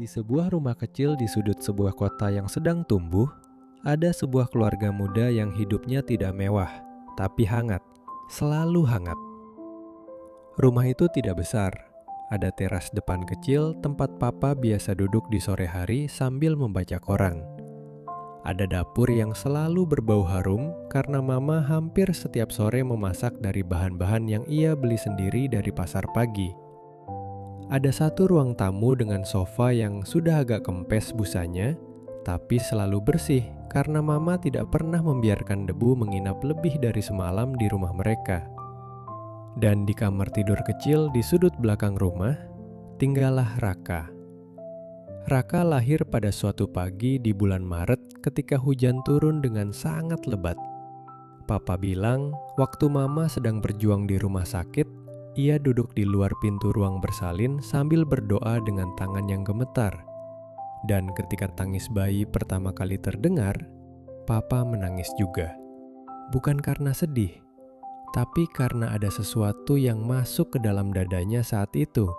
Di sebuah rumah kecil di sudut sebuah kota yang sedang tumbuh, ada sebuah keluarga muda yang hidupnya tidak mewah, tapi hangat, selalu hangat. Rumah itu tidak besar. Ada teras depan kecil tempat papa biasa duduk di sore hari sambil membaca koran. Ada dapur yang selalu berbau harum karena mama hampir setiap sore memasak dari bahan-bahan yang ia beli sendiri dari pasar pagi. Ada satu ruang tamu dengan sofa yang sudah agak kempes busanya, tapi selalu bersih karena mama tidak pernah membiarkan debu menginap lebih dari semalam di rumah mereka. Dan di kamar tidur kecil di sudut belakang rumah, tinggallah Raka. Raka lahir pada suatu pagi di bulan Maret ketika hujan turun dengan sangat lebat. Papa bilang, waktu mama sedang berjuang di rumah sakit, ia duduk di luar pintu ruang bersalin sambil berdoa dengan tangan yang gemetar. Dan ketika tangis bayi pertama kali terdengar, papa menangis juga. Bukan karena sedih, tapi karena ada sesuatu yang masuk ke dalam dadanya saat itu.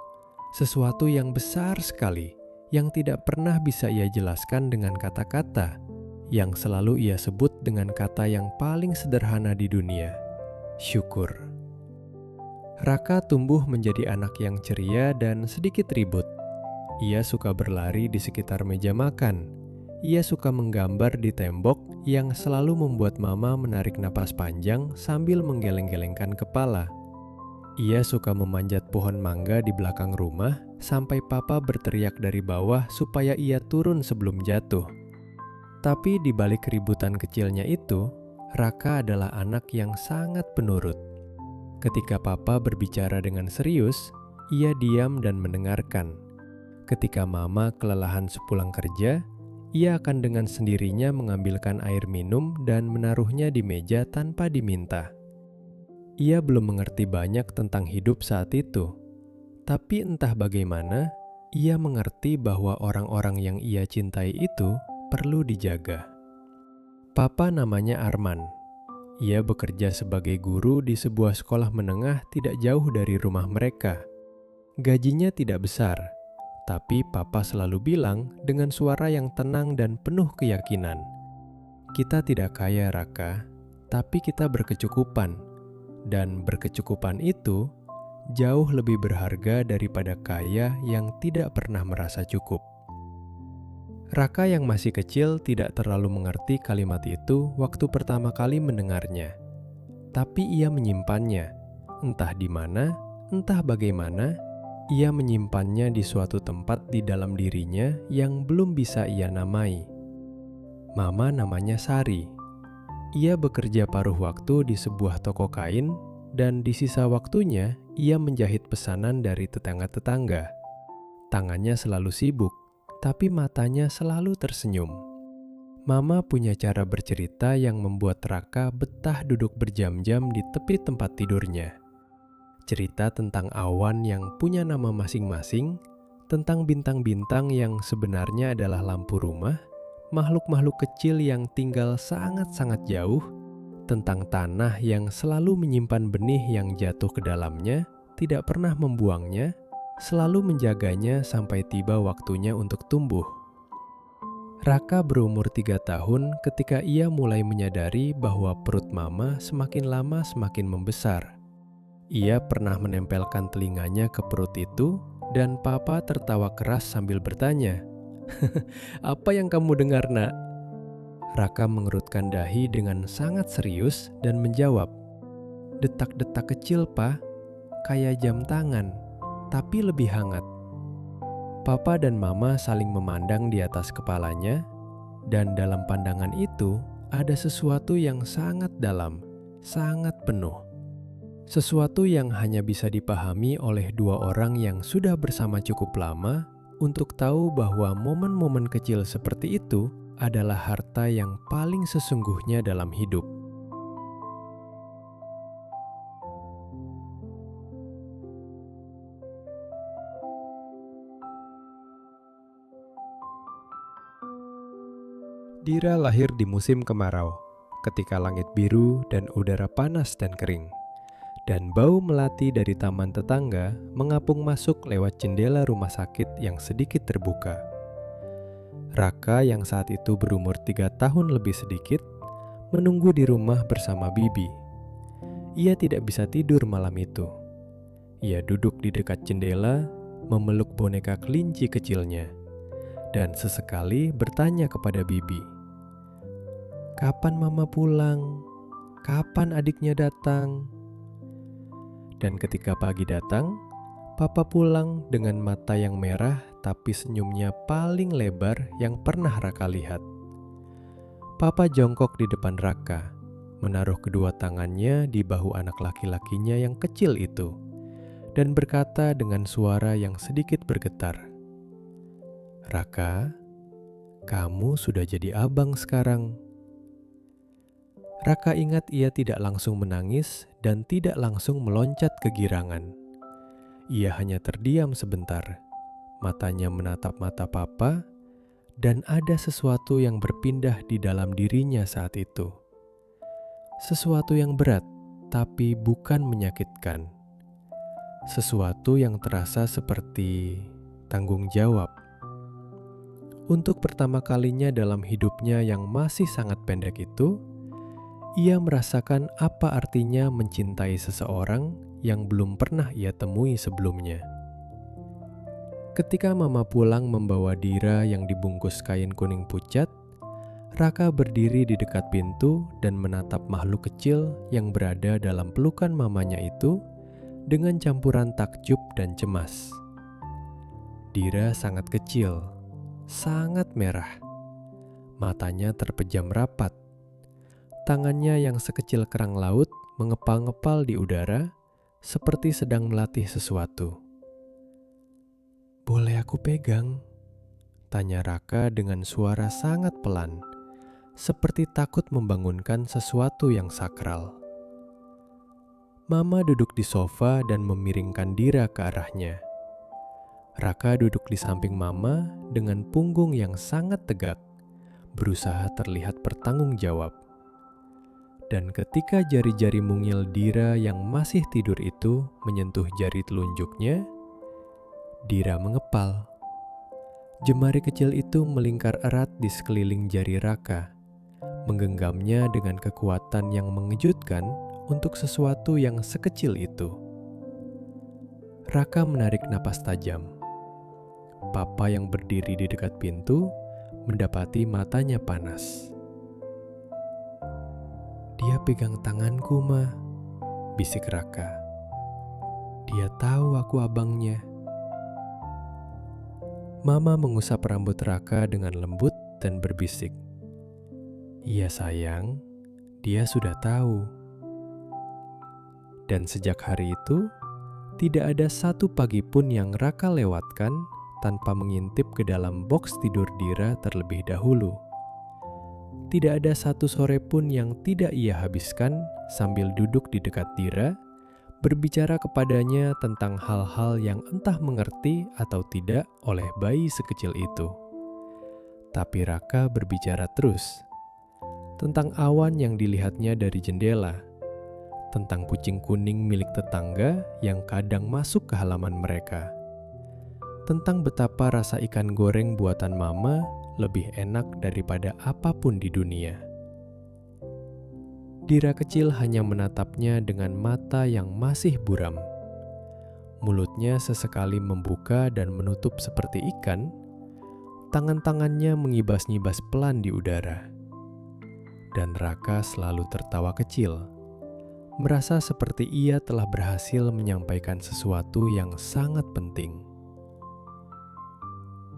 Sesuatu yang besar sekali, yang tidak pernah bisa ia jelaskan dengan kata-kata, yang selalu ia sebut dengan kata yang paling sederhana di dunia, syukur. Raka tumbuh menjadi anak yang ceria dan sedikit ribut. Ia suka berlari di sekitar meja makan. Ia suka menggambar di tembok yang selalu membuat mama menarik napas panjang sambil menggeleng-gelengkan kepala. Ia suka memanjat pohon mangga di belakang rumah sampai papa berteriak dari bawah supaya ia turun sebelum jatuh. Tapi di balik keributan kecilnya itu, Raka adalah anak yang sangat penurut. Ketika papa berbicara dengan serius, ia diam dan mendengarkan. Ketika mama kelelahan sepulang kerja, ia akan dengan sendirinya mengambilkan air minum dan menaruhnya di meja tanpa diminta. Ia belum mengerti banyak tentang hidup saat itu, tapi entah bagaimana, ia mengerti bahwa orang-orang yang ia cintai itu perlu dijaga. Papa namanya Arman. Ia bekerja sebagai guru di sebuah sekolah menengah tidak jauh dari rumah mereka. Gajinya tidak besar, tapi papa selalu bilang dengan suara yang tenang dan penuh keyakinan, "Kita tidak kaya, Raka, tapi kita berkecukupan. Dan berkecukupan itu jauh lebih berharga daripada kaya yang tidak pernah merasa cukup." Raka yang masih kecil tidak terlalu mengerti kalimat itu waktu pertama kali mendengarnya. Tapi ia menyimpannya, entah di mana, entah bagaimana. Ia menyimpannya di suatu tempat di dalam dirinya yang belum bisa ia namai. Mama namanya Sari. Ia bekerja paruh waktu di sebuah toko kain, dan di sisa waktunya ia menjahit pesanan dari tetangga-tetangga. Tangannya selalu sibuk, tapi matanya selalu tersenyum. Mama punya cara bercerita yang membuat Raka betah duduk berjam-jam di tepi tempat tidurnya. Cerita tentang awan yang punya nama masing-masing, tentang bintang-bintang yang sebenarnya adalah lampu rumah, makhluk-makhluk kecil yang tinggal sangat-sangat jauh, tentang tanah yang selalu menyimpan benih yang jatuh ke dalamnya, tidak pernah membuangnya, selalu menjaganya sampai tiba waktunya untuk tumbuh. Raka berumur 3 tahun ketika ia mulai menyadari bahwa perut mama semakin lama semakin membesar. Ia pernah menempelkan telinganya ke perut itu, dan papa tertawa keras sambil bertanya, "Apa yang kamu dengar, nak?" Raka mengerutkan dahi dengan sangat serius dan menjawab, "Detak-detak kecil, Pa, kayak jam tangan, tapi lebih hangat." Papa dan mama saling memandang di atas kepalanya, dan dalam pandangan itu ada sesuatu yang sangat dalam, sangat penuh. Sesuatu yang hanya bisa dipahami oleh dua orang yang sudah bersama cukup lama untuk tahu bahwa momen-momen kecil seperti itu adalah harta yang paling sesungguhnya dalam hidup. Dira lahir di musim kemarau, ketika langit biru dan udara panas dan kering. Dan bau melati dari taman tetangga mengapung masuk lewat jendela rumah sakit yang sedikit terbuka. Raka yang saat itu berumur 3 tahun lebih sedikit, menunggu di rumah bersama Bibi. Ia tidak bisa tidur malam itu. Ia duduk di dekat jendela, memeluk boneka kelinci kecilnya, dan sesekali bertanya kepada Bibi, "Kapan Mama pulang? Kapan adiknya datang?" Dan ketika pagi datang, Papa pulang dengan mata yang merah tapi senyumnya paling lebar yang pernah Raka lihat. Papa jongkok di depan Raka, menaruh kedua tangannya di bahu anak laki-lakinya yang kecil itu, dan berkata dengan suara yang sedikit bergetar, "Raka, kamu sudah jadi abang sekarang." Raka ingat ia tidak langsung menangis dan tidak langsung meloncat kegirangan. Ia hanya terdiam sebentar, matanya menatap mata Papa, dan ada sesuatu yang berpindah di dalam dirinya saat itu. Sesuatu yang berat, tapi bukan menyakitkan. Sesuatu yang terasa seperti tanggung jawab. Untuk pertama kalinya dalam hidupnya yang masih sangat pendek itu, ia merasakan apa artinya mencintai seseorang yang belum pernah ia temui sebelumnya. Ketika Mama pulang membawa Dira yang dibungkus kain kuning pucat, Raka berdiri di dekat pintu dan menatap makhluk kecil yang berada dalam pelukan mamanya itu dengan campuran takjub dan cemas. Dira sangat kecil, sangat merah. Matanya terpejam rapat. Tangannya yang sekecil kerang laut mengepal-ngepal di udara seperti sedang melatih sesuatu. "Boleh aku pegang?" tanya Raka dengan suara sangat pelan, seperti takut membangunkan sesuatu yang sakral. Mama duduk di sofa dan memiringkan Dira ke arahnya. Raka duduk di samping Mama dengan punggung yang sangat tegak, berusaha terlihat bertanggung jawab. Dan ketika jari-jari mungil Dira yang masih tidur itu menyentuh jari telunjuknya, Dira mengepal. Jemari kecil itu melingkar erat di sekeliling jari Raka, menggenggamnya dengan kekuatan yang mengejutkan untuk sesuatu yang sekecil itu. Raka menarik napas tajam. Papa yang berdiri di dekat pintu mendapati matanya panas. "Dia pegang tanganku, Ma," bisik Raka. "Dia tahu aku abangnya." Mama mengusap rambut Raka dengan lembut dan berbisik, "Iya sayang, dia sudah tahu." Dan sejak hari itu, tidak ada satu pagi pun yang Raka lewatkan tanpa mengintip ke dalam boks tidur Dira terlebih dahulu. Tidak ada satu sore pun yang tidak ia habiskan sambil duduk di dekat Dira, berbicara kepadanya tentang hal-hal yang entah mengerti atau tidak oleh bayi sekecil itu. Tapi Raka berbicara terus tentang awan yang dilihatnya dari jendela, tentang kucing kuning milik tetangga yang kadang masuk ke halaman mereka, tentang betapa rasa ikan goreng buatan Mama lebih enak daripada apapun di dunia. Dira kecil hanya menatapnya dengan mata yang masih buram. Mulutnya sesekali membuka dan menutup seperti ikan, tangan-tangannya mengibas-ngibas pelan di udara. Dan Raka selalu tertawa kecil, merasa seperti ia telah berhasil menyampaikan sesuatu yang sangat penting.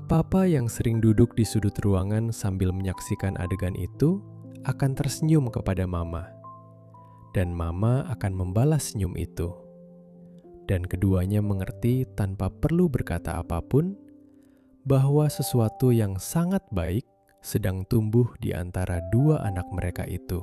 Papa yang sering duduk di sudut ruangan sambil menyaksikan adegan itu akan tersenyum kepada Mama, dan Mama akan membalas senyum itu. Dan keduanya mengerti tanpa perlu berkata apapun bahwa sesuatu yang sangat baik sedang tumbuh di antara dua anak mereka itu.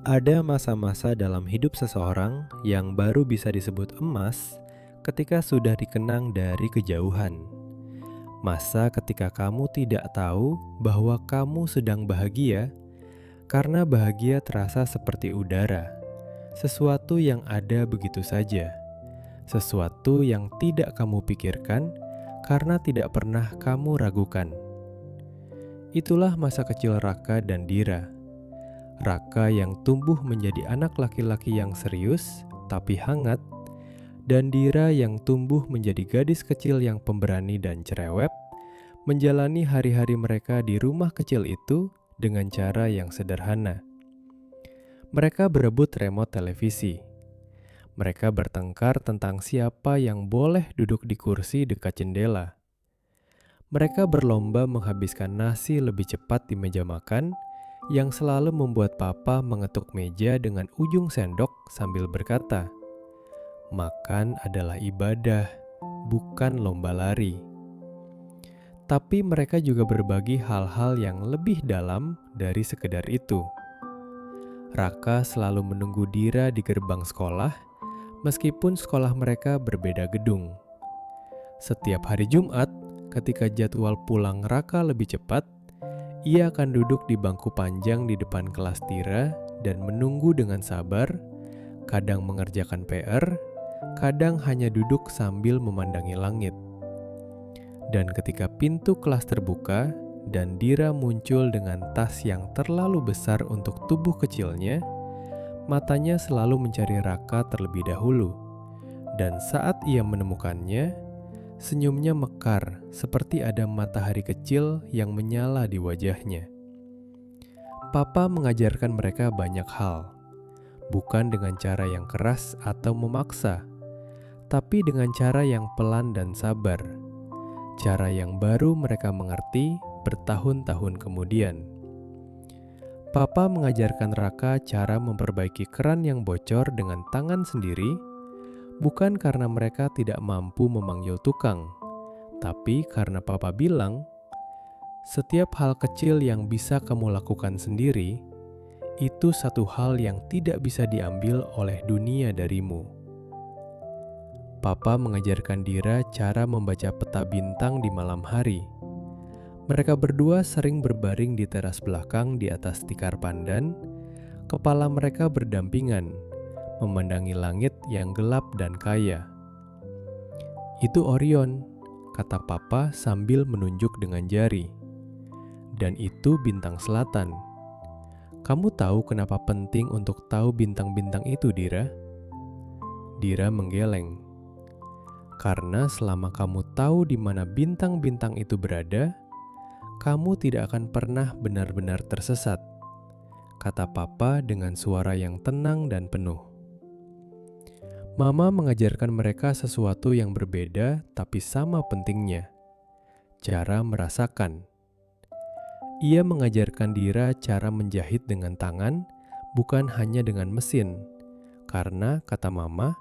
Ada masa-masa dalam hidup seseorang yang baru bisa disebut emas ketika sudah dikenang dari kejauhan. Masa ketika kamu tidak tahu bahwa kamu sedang bahagia, karena bahagia terasa seperti udara, sesuatu yang ada begitu saja, sesuatu yang tidak kamu pikirkan karena tidak pernah kamu ragukan. Itulah masa kecil Raka dan Dira. Raka yang tumbuh menjadi anak laki-laki yang serius tapi hangat, dan Dira yang tumbuh menjadi gadis kecil yang pemberani dan cerewet, menjalani hari-hari mereka di rumah kecil itu dengan cara yang sederhana. Mereka berebut remote televisi. Mereka bertengkar tentang siapa yang boleh duduk di kursi dekat jendela. Mereka berlomba menghabiskan nasi lebih cepat di meja makan, yang selalu membuat papa mengetuk meja dengan ujung sendok sambil berkata, "Makan adalah ibadah, bukan lomba lari." Tapi mereka juga berbagi hal-hal yang lebih dalam dari sekedar itu. Raka selalu menunggu Dira di gerbang sekolah, meskipun sekolah mereka berbeda gedung. Setiap hari Jumat, ketika jadwal pulang Raka lebih cepat, ia akan duduk di bangku panjang di depan kelas Dira dan menunggu dengan sabar, kadang mengerjakan PR, kadang hanya duduk sambil memandangi langit. Dan ketika pintu kelas terbuka dan Dira muncul dengan tas yang terlalu besar untuk tubuh kecilnya, matanya selalu mencari Raka terlebih dahulu. Dan saat ia menemukannya, senyumnya mekar seperti ada matahari kecil yang menyala di wajahnya. Papa mengajarkan mereka banyak hal, bukan dengan cara yang keras atau memaksa, tapi dengan cara yang pelan dan sabar. Cara yang baru mereka mengerti bertahun-tahun kemudian. Papa mengajarkan Raka cara memperbaiki keran yang bocor dengan tangan sendiri, bukan karena mereka tidak mampu memanggil tukang, tapi karena Papa bilang, setiap hal kecil yang bisa kamu lakukan sendiri, itu satu hal yang tidak bisa diambil oleh dunia darimu. Papa mengajarkan Dira cara membaca peta bintang di malam hari. Mereka berdua sering berbaring di teras belakang di atas tikar pandan, kepala mereka berdampingan, memandangi langit yang gelap dan kaya. "Itu Orion," kata Papa sambil menunjuk dengan jari. "Dan itu bintang selatan. Kamu tahu kenapa penting untuk tahu bintang-bintang itu, Dira?" Dira menggeleng. "Karena selama kamu tahu di mana bintang-bintang itu berada, kamu tidak akan pernah benar-benar tersesat," kata Papa dengan suara yang tenang dan penuh. Mama mengajarkan mereka sesuatu yang berbeda tapi sama pentingnya, cara merasakan. Ia mengajarkan Dira cara menjahit dengan tangan, bukan hanya dengan mesin, karena, kata Mama,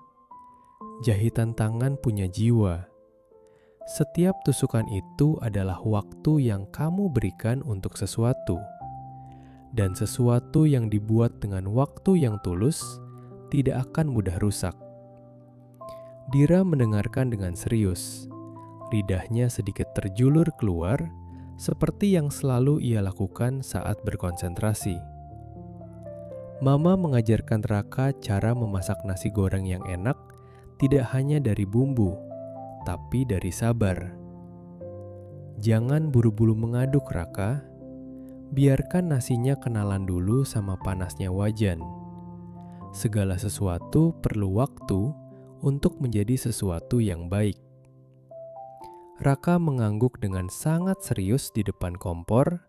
jahitan tangan punya jiwa. Setiap tusukan itu adalah waktu yang kamu berikan untuk sesuatu. Dan sesuatu yang dibuat dengan waktu yang tulus tidak akan mudah rusak. Dira mendengarkan dengan serius. Lidahnya sedikit terjulur keluar, seperti yang selalu ia lakukan saat berkonsentrasi. Mama mengajarkan Raka cara memasak nasi goreng yang enak, tidak hanya dari bumbu, tapi dari sabar. "Jangan buru-buru mengaduk, Raka. Biarkan nasinya kenalan dulu sama panasnya wajan. Segala sesuatu perlu waktu untuk menjadi sesuatu yang baik." Raka mengangguk dengan sangat serius di depan kompor.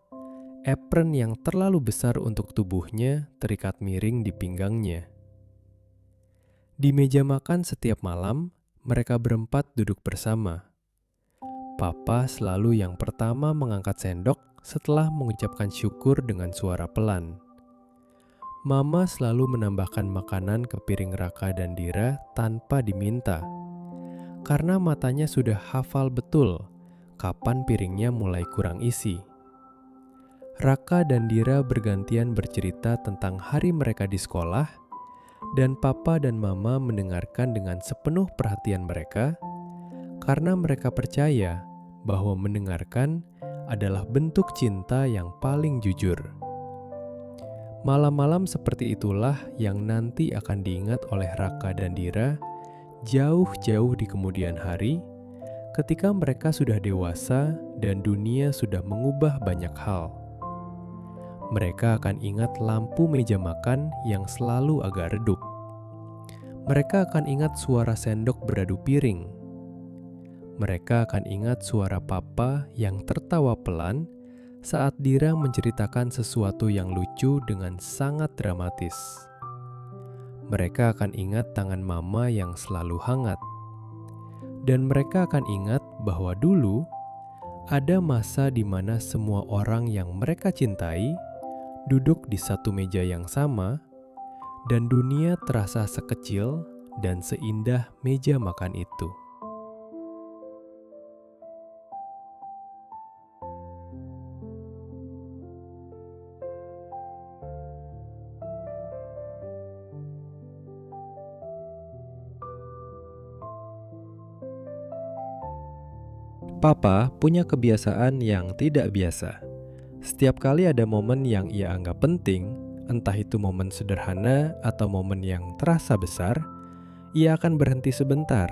Apron yang terlalu besar untuk tubuhnya terikat miring di pinggangnya. Di meja makan setiap malam, mereka berempat duduk bersama. Papa selalu yang pertama mengangkat sendok setelah mengucapkan syukur dengan suara pelan. Mama selalu menambahkan makanan ke piring Raka dan Dira tanpa diminta, karena matanya sudah hafal betul kapan piringnya mulai kurang isi. Raka dan Dira bergantian bercerita tentang hari mereka di sekolah, dan Papa dan Mama mendengarkan dengan sepenuh perhatian mereka, karena mereka percaya bahwa mendengarkan adalah bentuk cinta yang paling jujur. Malam-malam seperti itulah yang nanti akan diingat oleh Raka dan Dira jauh-jauh di kemudian hari, ketika mereka sudah dewasa dan dunia sudah mengubah banyak hal. Mereka akan ingat lampu meja makan yang selalu agak redup. Mereka akan ingat suara sendok beradu piring. Mereka akan ingat suara papa yang tertawa pelan saat Dira menceritakan sesuatu yang lucu dengan sangat dramatis. Mereka akan ingat tangan mama yang selalu hangat. Dan mereka akan ingat bahwa dulu ada masa di mana semua orang yang mereka cintai duduk di satu meja yang sama, dan dunia terasa sekecil dan seindah meja makan itu. Papa punya kebiasaan yang tidak biasa. Setiap kali ada momen yang ia anggap penting, entah itu momen sederhana atau momen yang terasa besar, ia akan berhenti sebentar,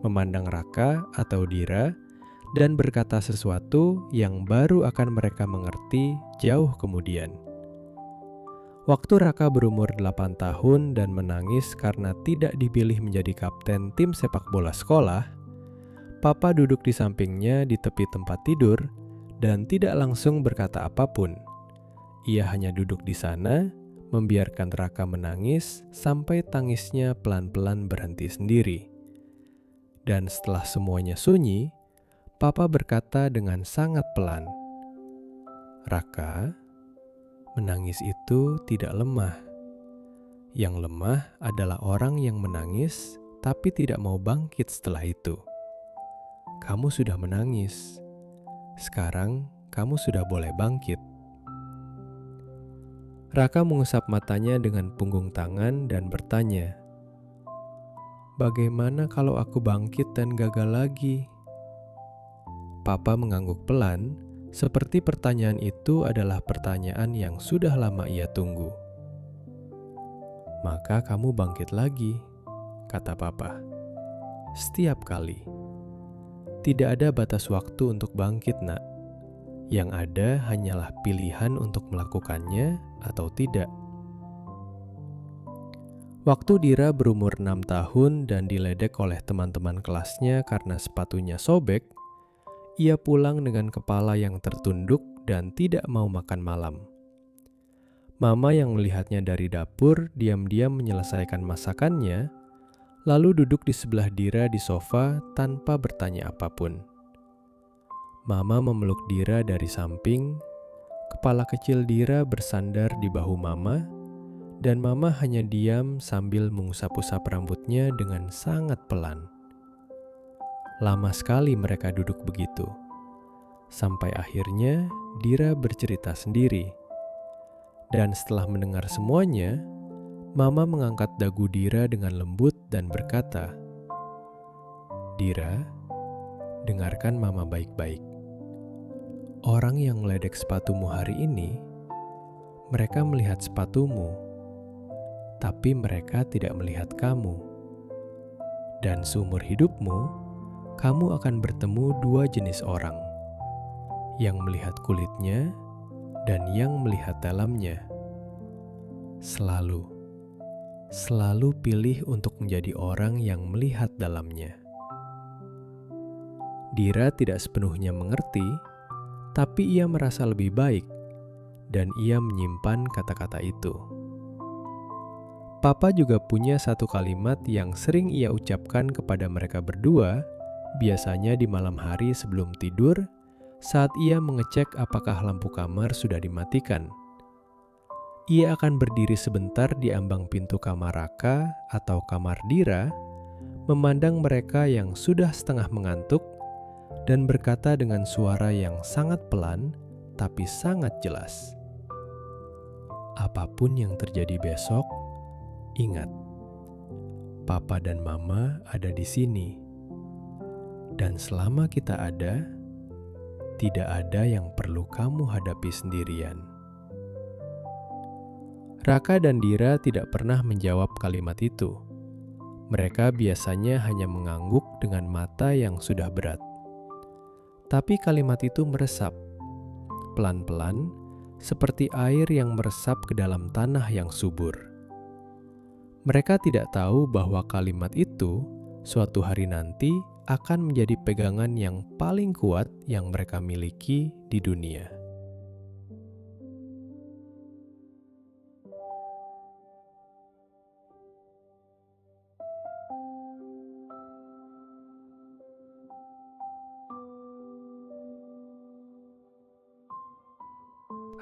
memandang Raka atau Dira, dan berkata sesuatu yang baru akan mereka mengerti jauh kemudian. Waktu Raka berumur 8 tahun dan menangis karena tidak dipilih menjadi kapten tim sepak bola sekolah, Papa duduk di sampingnya di tepi tempat tidur dan tidak langsung berkata apapun. Ia hanya duduk di sana, membiarkan Raka menangis sampai tangisnya pelan-pelan berhenti sendiri. Dan setelah semuanya sunyi, Papa berkata dengan sangat pelan, "Raka, menangis itu tidak lemah. Yang lemah adalah orang yang menangis tapi tidak mau bangkit setelah itu. Kamu sudah menangis. Sekarang kamu sudah boleh bangkit." Raka mengusap matanya dengan punggung tangan dan bertanya, "Bagaimana kalau aku bangkit dan gagal lagi?" Papa mengangguk pelan, seperti pertanyaan itu adalah pertanyaan yang sudah lama ia tunggu. "Maka kamu bangkit lagi," kata Papa. "Setiap kali. Tidak ada batas waktu untuk bangkit, Nak. Yang ada hanyalah pilihan untuk melakukannya atau tidak." Waktu Dira berumur 6 tahun dan diledek oleh teman-teman kelasnya karena sepatunya sobek, ia pulang dengan kepala yang tertunduk dan tidak mau makan malam. Mama yang melihatnya dari dapur diam-diam menyelesaikan masakannya, lalu duduk di sebelah Dira di sofa tanpa bertanya apapun. Mama memeluk Dira dari samping, kepala kecil Dira bersandar di bahu Mama, dan Mama hanya diam sambil mengusap-usap rambutnya dengan sangat pelan. Lama sekali mereka duduk begitu, sampai akhirnya Dira bercerita sendiri. Dan setelah mendengar semuanya, Mama mengangkat dagu Dira dengan lembut dan berkata, "Dira, dengarkan Mama baik-baik. Orang yang meledek sepatumu hari ini, mereka melihat sepatumu, tapi mereka tidak melihat kamu. Dan seumur hidupmu, kamu akan bertemu dua jenis orang, yang melihat kulitnya dan yang melihat dalamnya. Selalu pilih untuk menjadi orang yang melihat dalamnya." Dira tidak sepenuhnya mengerti, tapi ia merasa lebih baik, dan ia menyimpan kata-kata itu. Papa juga punya satu kalimat yang sering ia ucapkan kepada mereka berdua, biasanya di malam hari sebelum tidur, saat ia mengecek apakah lampu kamar sudah dimatikan. Ia akan berdiri sebentar di ambang pintu kamar Raka atau kamar Dira, memandang mereka yang sudah setengah mengantuk, dan berkata dengan suara yang sangat pelan tapi sangat jelas, "Apapun yang terjadi besok, ingat, Papa dan Mama ada di sini. Dan selama kita ada, tidak ada yang perlu kamu hadapi sendirian. Raka dan Dira tidak pernah menjawab kalimat itu. Mereka biasanya hanya mengangguk dengan mata yang sudah berat. Tapi kalimat itu meresap, pelan-pelan, seperti air yang meresap ke dalam tanah yang subur. Mereka tidak tahu bahwa kalimat itu suatu hari nanti akan menjadi pegangan yang paling kuat yang mereka miliki di dunia.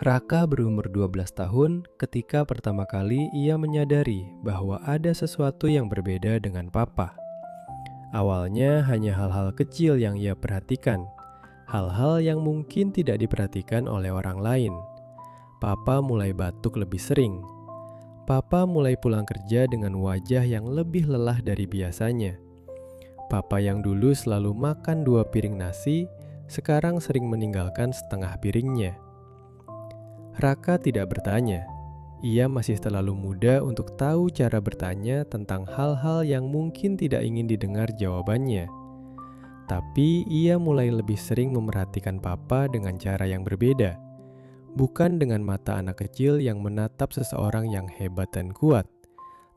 Raka berumur 12 tahun ketika pertama kali ia menyadari bahwa ada sesuatu yang berbeda dengan papa. Awalnya hanya hal-hal kecil yang ia perhatikan, hal-hal yang mungkin tidak diperhatikan oleh orang lain. Papa mulai batuk lebih sering. Papa mulai pulang kerja dengan wajah yang lebih lelah dari biasanya. Papa yang dulu selalu makan 2 piring nasi, sekarang sering meninggalkan setengah piringnya. Raka tidak bertanya. Ia masih terlalu muda untuk tahu cara bertanya tentang hal-hal yang mungkin tidak ingin didengar jawabannya. Tapi ia mulai lebih sering memerhatikan papa dengan cara yang berbeda. Bukan dengan mata anak kecil yang menatap seseorang yang hebat dan kuat,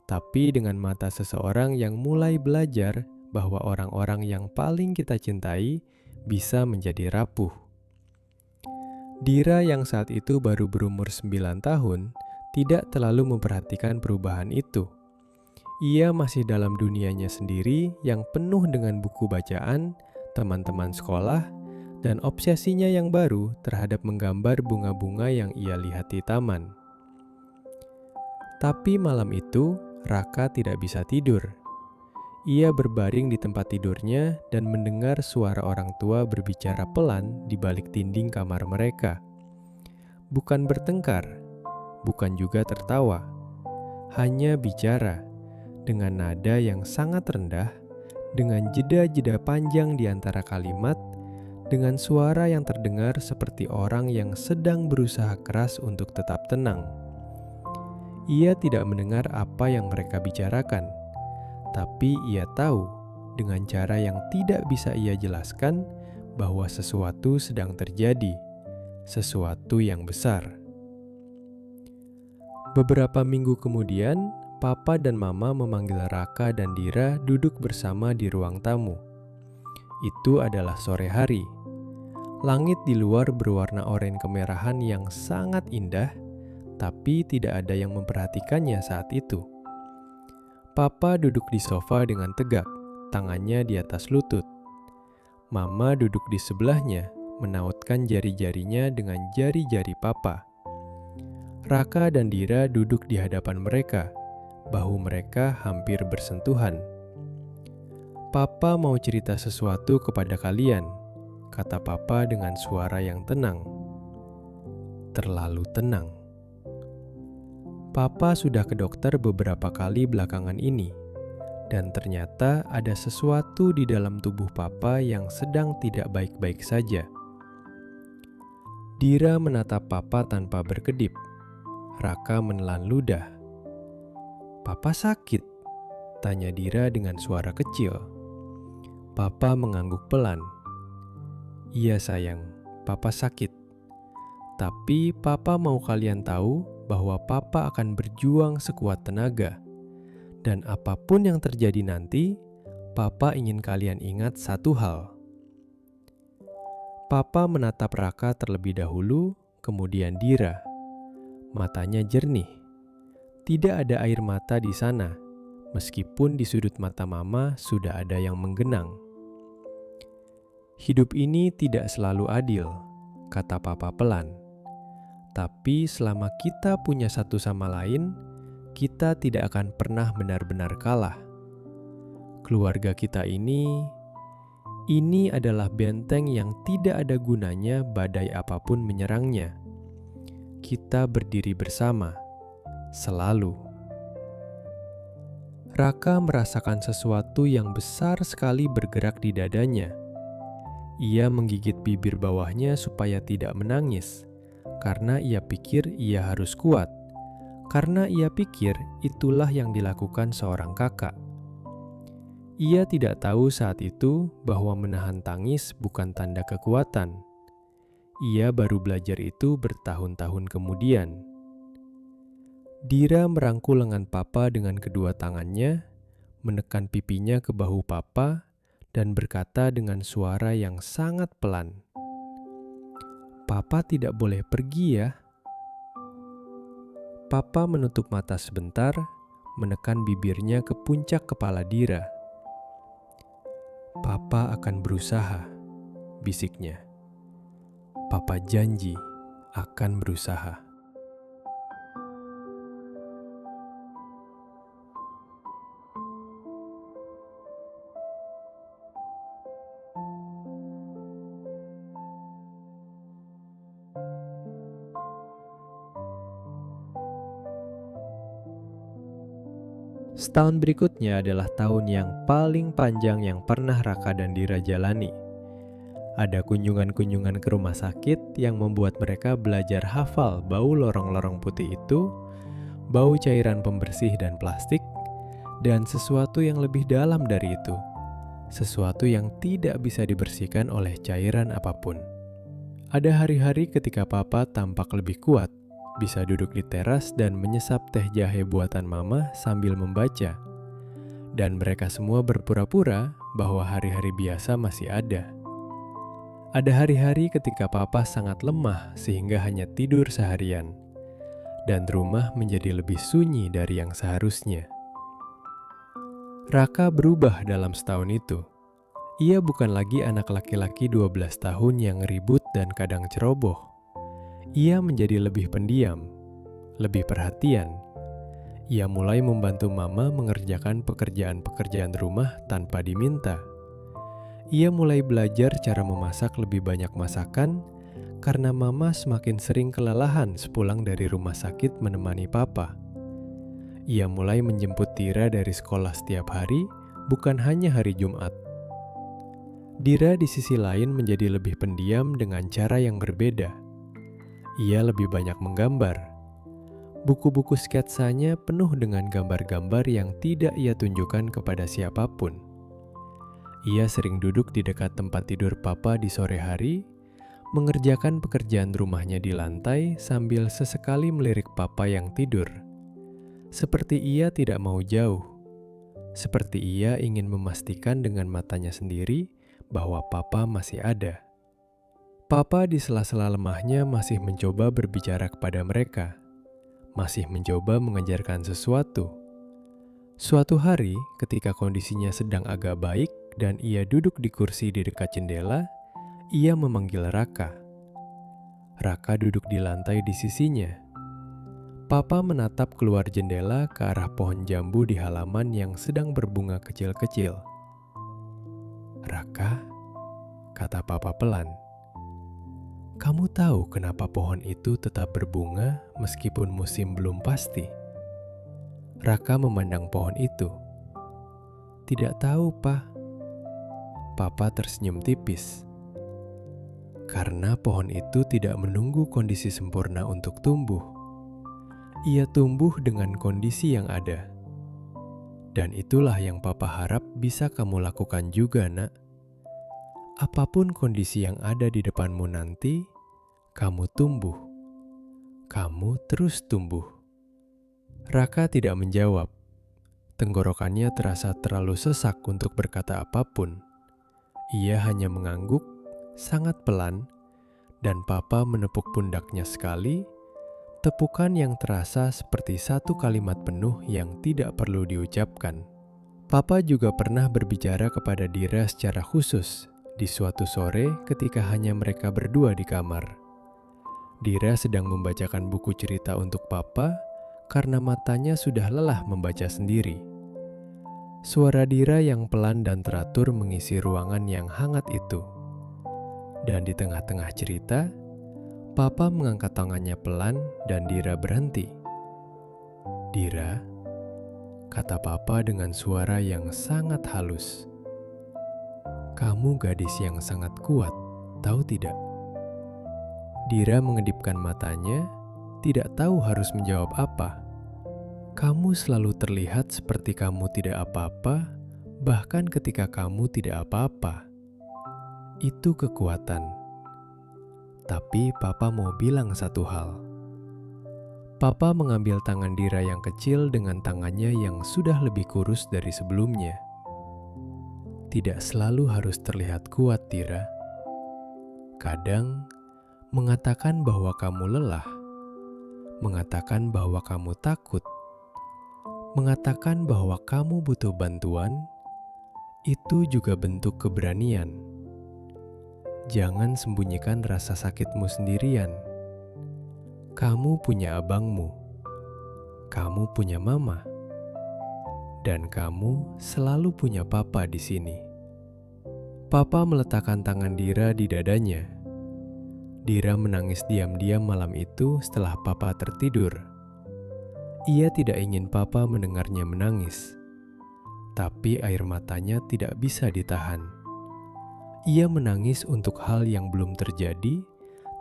tapi dengan mata seseorang yang mulai belajar bahwa orang-orang yang paling kita cintai bisa menjadi rapuh. Dira yang saat itu baru berumur 9 tahun tidak terlalu memperhatikan perubahan itu. Ia masih dalam dunianya sendiri yang penuh dengan buku bacaan, teman-teman sekolah, dan obsesinya yang baru terhadap menggambar bunga-bunga yang ia lihat di taman. Tapi malam itu, Raka tidak bisa tidur. Ia berbaring di tempat tidurnya dan mendengar suara orang tua berbicara pelan di balik dinding kamar mereka. Bukan bertengkar, bukan juga tertawa, hanya bicara dengan nada yang sangat rendah, dengan jeda-jeda panjang di antara kalimat, dengan suara yang terdengar seperti orang yang sedang berusaha keras untuk tetap tenang. Ia tidak mendengar apa yang mereka bicarakan. Tapi ia tahu dengan cara yang tidak bisa ia jelaskan bahwa sesuatu sedang terjadi, sesuatu yang besar. Beberapa minggu kemudian, Papa dan Mama memanggil Raka dan Dira duduk bersama di ruang tamu. Itu adalah sore hari. Langit di luar berwarna oranye kemerahan yang sangat indah, tapi tidak ada yang memperhatikannya saat itu. Papa duduk di sofa dengan tegak, tangannya di atas lutut. Mama duduk di sebelahnya, menautkan jari-jarinya dengan jari-jari Papa. Raka dan Dira duduk di hadapan mereka, bahu mereka hampir bersentuhan. Papa mau cerita sesuatu kepada kalian, kata Papa dengan suara yang tenang. Terlalu tenang. Papa sudah ke dokter beberapa kali belakangan ini, dan ternyata ada sesuatu di dalam tubuh Papa yang sedang tidak baik-baik saja. Dira menatap Papa tanpa berkedip. Raka menelan ludah. "Papa sakit?" tanya Dira dengan suara kecil. Papa mengangguk pelan. "Iya sayang, Papa sakit. Tapi Papa mau kalian tahu bahwa Papa akan berjuang sekuat tenaga. Dan apapun yang terjadi nanti, Papa ingin kalian ingat satu hal." Papa menatap Raka terlebih dahulu, kemudian Dira. Matanya jernih. Tidak ada air mata di sana, meskipun di sudut mata Mama sudah ada yang menggenang. "Hidup ini tidak selalu adil," kata Papa pelan. "Tapi selama kita punya satu sama lain, kita tidak akan pernah benar-benar kalah. Keluarga kita ini adalah benteng yang tidak ada gunanya badai apapun menyerangnya. Kita berdiri bersama, selalu." Raka merasakan sesuatu yang besar sekali bergerak di dadanya. Ia menggigit bibir bawahnya supaya tidak menangis, karena ia pikir ia harus kuat, karena ia pikir itulah yang dilakukan seorang kakak. Ia tidak tahu saat itu bahwa menahan tangis bukan tanda kekuatan. Ia baru belajar itu bertahun-tahun kemudian. Dira merangkul lengan papa dengan kedua tangannya, menekan pipinya ke bahu papa, dan berkata dengan suara yang sangat pelan, "Papa tidak boleh pergi ya." Papa menutup mata sebentar, menekan bibirnya ke puncak kepala Dira. "Papa akan berusaha," bisiknya. "Papa janji akan berusaha." Setahun berikutnya adalah tahun yang paling panjang yang pernah Raka dan Dira jalani. Ada kunjungan-kunjungan ke rumah sakit yang membuat mereka belajar hafal bau lorong-lorong putih itu, bau cairan pembersih dan plastik, dan sesuatu yang lebih dalam dari itu, sesuatu yang tidak bisa dibersihkan oleh cairan apapun. Ada hari-hari ketika papa tampak lebih kuat, bisa duduk di teras dan menyesap teh jahe buatan mama sambil membaca. Dan mereka semua berpura-pura bahwa hari-hari biasa masih ada. Ada hari-hari ketika papa sangat lemah sehingga hanya tidur seharian. Dan rumah menjadi lebih sunyi dari yang seharusnya. Raka berubah dalam setahun itu. Ia bukan lagi anak laki-laki 12 tahun yang ribut dan kadang ceroboh. Ia menjadi lebih pendiam, lebih perhatian. Ia mulai membantu mama mengerjakan pekerjaan-pekerjaan rumah tanpa diminta. Ia mulai belajar cara memasak lebih banyak masakan karena mama semakin sering kelelahan sepulang dari rumah sakit menemani papa. Ia mulai menjemput Dira dari sekolah setiap hari, bukan hanya hari Jumat. Dira di sisi lain menjadi lebih pendiam dengan cara yang berbeda. Ia lebih banyak menggambar. Buku-buku sketsanya penuh dengan gambar-gambar yang tidak ia tunjukkan kepada siapapun. Ia sering duduk di dekat tempat tidur papa di sore hari, mengerjakan pekerjaan rumahnya di lantai sambil sesekali melirik papa yang tidur. Seperti ia tidak mau jauh. Seperti ia ingin memastikan dengan matanya sendiri bahwa papa masih ada. Papa di sela-sela lemahnya masih mencoba berbicara kepada mereka, masih mencoba mengajarkan sesuatu. Suatu hari, ketika kondisinya sedang agak baik dan ia duduk di kursi di dekat jendela, ia memanggil Raka. Raka duduk di lantai di sisinya. Papa menatap keluar jendela ke arah pohon jambu di halaman yang sedang berbunga kecil-kecil. "Raka," kata Papa pelan. "Kamu tahu kenapa pohon itu tetap berbunga meskipun musim belum pasti?" Raka memandang pohon itu. "Tidak tahu, Pa." Papa tersenyum tipis. "Karena pohon itu tidak menunggu kondisi sempurna untuk tumbuh. Ia tumbuh dengan kondisi yang ada. Dan itulah yang Papa harap bisa kamu lakukan juga, Nak. Apapun kondisi yang ada di depanmu nanti, kamu tumbuh. Kamu terus tumbuh." Raka tidak menjawab. Tenggorokannya terasa terlalu sesak untuk berkata apapun. Ia hanya mengangguk, sangat pelan, dan Papa menepuk pundaknya sekali, tepukan yang terasa seperti satu kalimat penuh yang tidak perlu diucapkan. Papa juga pernah berbicara kepada Dira secara khusus di suatu sore ketika hanya mereka berdua di kamar. Dira sedang membacakan buku cerita untuk Papa karena matanya sudah lelah membaca sendiri. Suara Dira yang pelan dan teratur mengisi ruangan yang hangat itu. Dan di tengah-tengah cerita, Papa mengangkat tangannya pelan dan Dira berhenti. "Dira," kata Papa dengan suara yang sangat halus. Kamu gadis yang sangat kuat, tahu tidak? Dira mengedipkan matanya, tidak tahu harus menjawab apa. Kamu selalu terlihat seperti kamu tidak apa-apa, bahkan ketika kamu tidak apa-apa. Itu kekuatan. Tapi Papa mau bilang satu hal. Papa mengambil tangan Dira yang kecil dengan tangannya yang sudah lebih kurus dari sebelumnya. Tidak selalu harus terlihat kuat, Dira. Kadang, mengatakan bahwa kamu lelah, mengatakan bahwa kamu takut, mengatakan bahwa kamu butuh bantuan, itu juga bentuk keberanian. Jangan sembunyikan rasa sakitmu sendirian. Kamu punya abangmu, kamu punya mama, dan kamu selalu punya Papa di sini. Papa meletakkan tangan Dira di dadanya. Dira menangis diam-diam malam itu setelah Papa tertidur. Ia tidak ingin Papa mendengarnya menangis, tapi air matanya tidak bisa ditahan. Ia menangis untuk hal yang belum terjadi,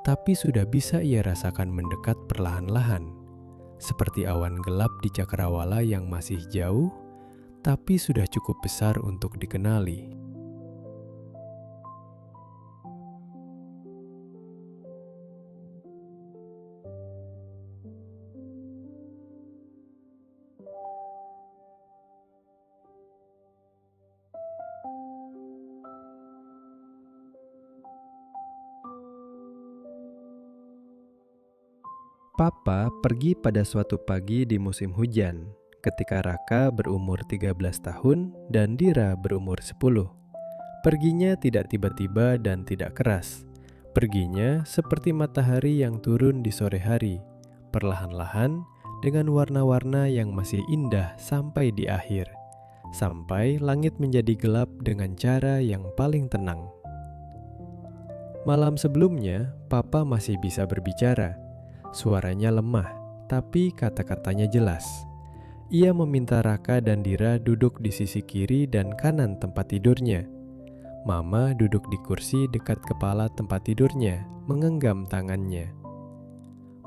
tapi sudah bisa ia rasakan mendekat perlahan-lahan, seperti awan gelap di cakrawala yang masih jauh, tapi sudah cukup besar untuk dikenali. Papa pergi pada suatu pagi di musim hujan, ketika Raka berumur 13 tahun dan Dira berumur 10. Perginya tidak tiba-tiba dan tidak keras. Perginya seperti matahari yang turun di sore hari, perlahan-lahan dengan warna-warna yang masih indah sampai di akhir. Sampai langit menjadi gelap dengan cara yang paling tenang. Malam sebelumnya, Papa masih bisa berbicara. Suaranya lemah, tapi kata-katanya jelas. Ia meminta Raka dan Dira duduk di sisi kiri dan kanan tempat tidurnya. Mama duduk di kursi dekat kepala tempat tidurnya, menggenggam tangannya.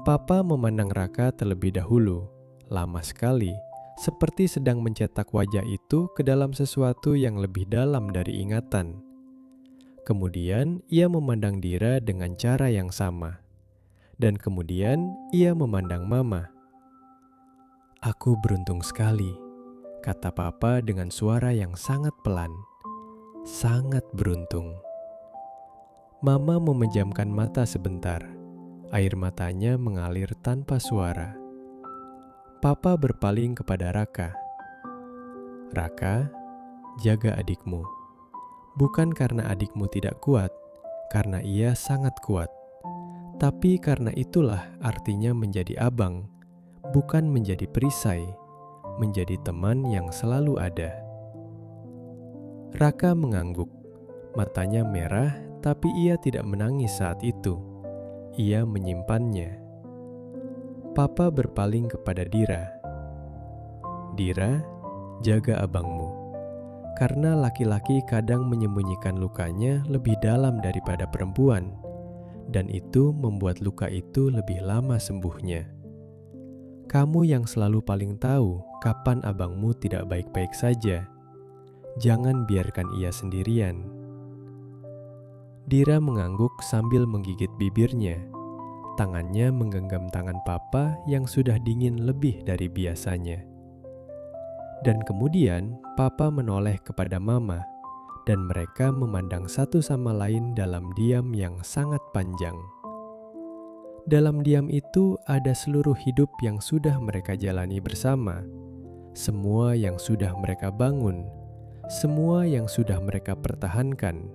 Papa memandang Raka terlebih dahulu, lama sekali, seperti sedang mencetak wajah itu ke dalam sesuatu yang lebih dalam dari ingatan. Kemudian ia memandang Dira dengan cara yang sama. Dan kemudian ia memandang Mama. "Aku beruntung sekali," kata Papa dengan suara yang sangat pelan. "Sangat beruntung." Mama memejamkan mata sebentar. Air matanya mengalir tanpa suara. Papa berpaling kepada Raka. "Raka, jaga adikmu. Bukan karena adikmu tidak kuat, karena ia sangat kuat. Tapi karena itulah artinya menjadi abang, bukan menjadi perisai, menjadi teman yang selalu ada." Raka mengangguk, matanya merah, tapi ia tidak menangis saat itu. Ia menyimpannya. Papa berpaling kepada Dira. "Dira, jaga abangmu. Karena laki-laki kadang menyembunyikan lukanya lebih dalam daripada perempuan. Dan itu membuat luka itu lebih lama sembuhnya. Kamu yang selalu paling tahu kapan abangmu tidak baik-baik saja. Jangan biarkan ia sendirian." Dira mengangguk sambil menggigit bibirnya. Tangannya menggenggam tangan Papa yang sudah dingin lebih dari biasanya. Dan kemudian Papa menoleh kepada Mama. Dan mereka memandang satu sama lain dalam diam yang sangat panjang. Dalam diam itu ada seluruh hidup yang sudah mereka jalani bersama, semua yang sudah mereka bangun, semua yang sudah mereka pertahankan,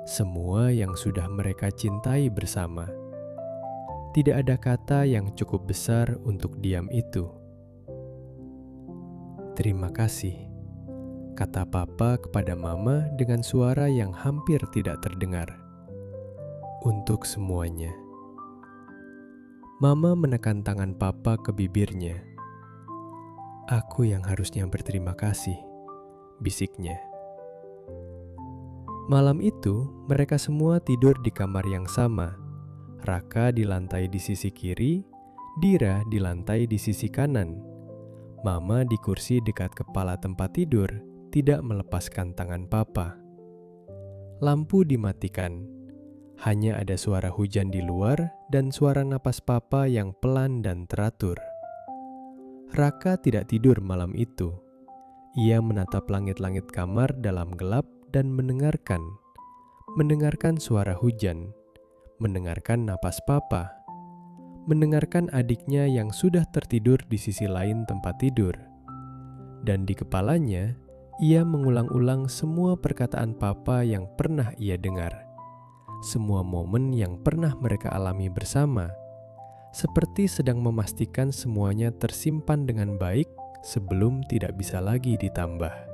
semua yang sudah mereka cintai bersama. Tidak ada kata yang cukup besar untuk diam itu. "Terima kasih," kata Papa kepada Mama dengan suara yang hampir tidak terdengar. "Untuk semuanya." Mama menekan tangan Papa ke bibirnya. "Aku yang harusnya berterima kasih," bisiknya. Malam itu, mereka semua tidur di kamar yang sama. Raka di lantai di sisi kiri, Dira di lantai di sisi kanan. Mama di kursi dekat kepala tempat tidur, tidak melepaskan tangan papa. Lampu dimatikan. Hanya ada suara hujan di luar dan suara napas papa yang pelan dan teratur. Raka tidak tidur malam itu. Ia menatap langit-langit kamar dalam gelap dan mendengarkan suara hujan, mendengarkan napas papa, mendengarkan adiknya yang sudah tertidur di sisi lain tempat tidur. Dan di kepalanya, ia mengulang-ulang semua perkataan papa yang pernah ia dengar. Semua momen yang pernah mereka alami bersama, seperti sedang memastikan semuanya tersimpan dengan baik sebelum tidak bisa lagi ditambah.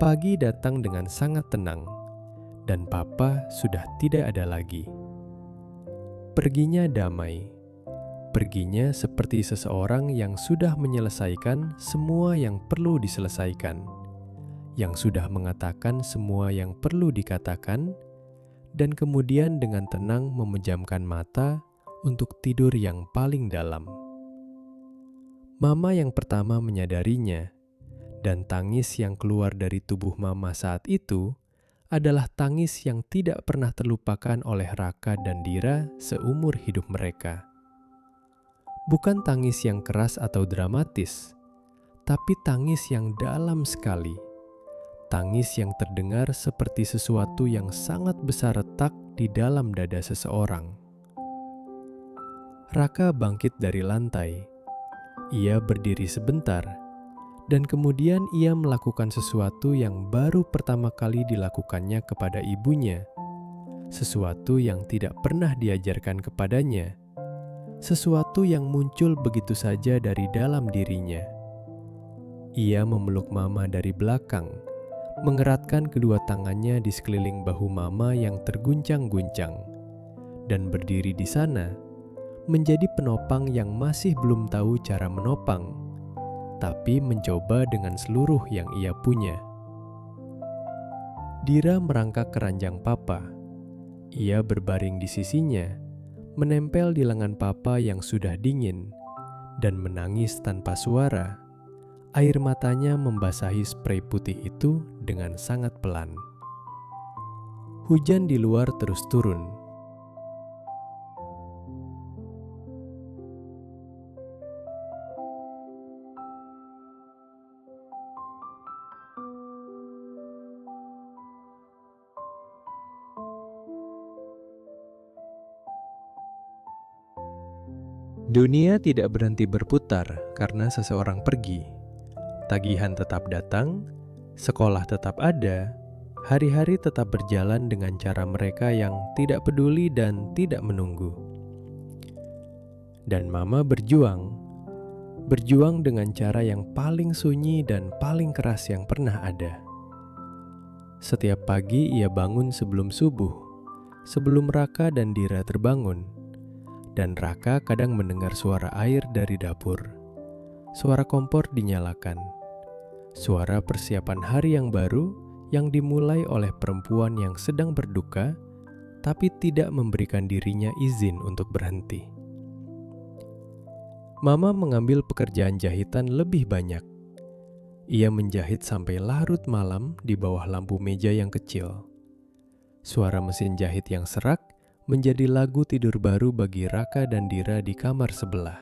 Pagi datang dengan sangat tenang, dan papa sudah tidak ada lagi. Perginya damai. Perginya seperti seseorang yang sudah menyelesaikan semua yang perlu diselesaikan, yang sudah mengatakan semua yang perlu dikatakan, dan kemudian dengan tenang memejamkan mata untuk tidur yang paling dalam. Mama yang pertama menyadarinya, dan tangis yang keluar dari tubuh mama saat itu adalah tangis yang tidak pernah terlupakan oleh Raka dan Dira seumur hidup mereka. Bukan tangis yang keras atau dramatis, tapi tangis yang dalam sekali. Tangis yang terdengar seperti sesuatu yang sangat besar retak di dalam dada seseorang. Raka bangkit dari lantai. Ia berdiri sebentar, dan kemudian ia melakukan sesuatu yang baru pertama kali dilakukannya kepada ibunya. Sesuatu yang tidak pernah diajarkan kepadanya. Sesuatu yang muncul begitu saja dari dalam dirinya. Ia memeluk mama dari belakang, mengeratkan kedua tangannya di sekeliling bahu mama yang terguncang-guncang, dan berdiri di sana, menjadi penopang yang masih belum tahu cara menopang, tapi mencoba dengan seluruh yang ia punya. Dira merangkak ke ranjang papa. Ia berbaring di sisinya, menempel di lengan papa yang sudah dingin, dan menangis tanpa suara. Air matanya membasahi sprei putih itu dengan sangat pelan. Hujan di luar terus turun. Dunia tidak berhenti berputar karena seseorang pergi. Tagihan tetap datang, sekolah tetap ada, hari-hari tetap berjalan dengan cara mereka yang tidak peduli dan tidak menunggu. Dan mama berjuang dengan cara yang paling sunyi dan paling keras yang pernah ada. Setiap pagi ia bangun sebelum subuh, sebelum Raka dan Dira terbangun. Dan Raka kadang mendengar suara air dari dapur. Suara kompor dinyalakan. Suara persiapan hari yang baru yang dimulai oleh perempuan yang sedang berduka, tapi tidak memberikan dirinya izin untuk berhenti. Mama mengambil pekerjaan jahitan lebih banyak. Ia menjahit sampai larut malam di bawah lampu meja yang kecil. Suara mesin jahit yang serak menjadi lagu tidur baru bagi Raka dan Dira di kamar sebelah.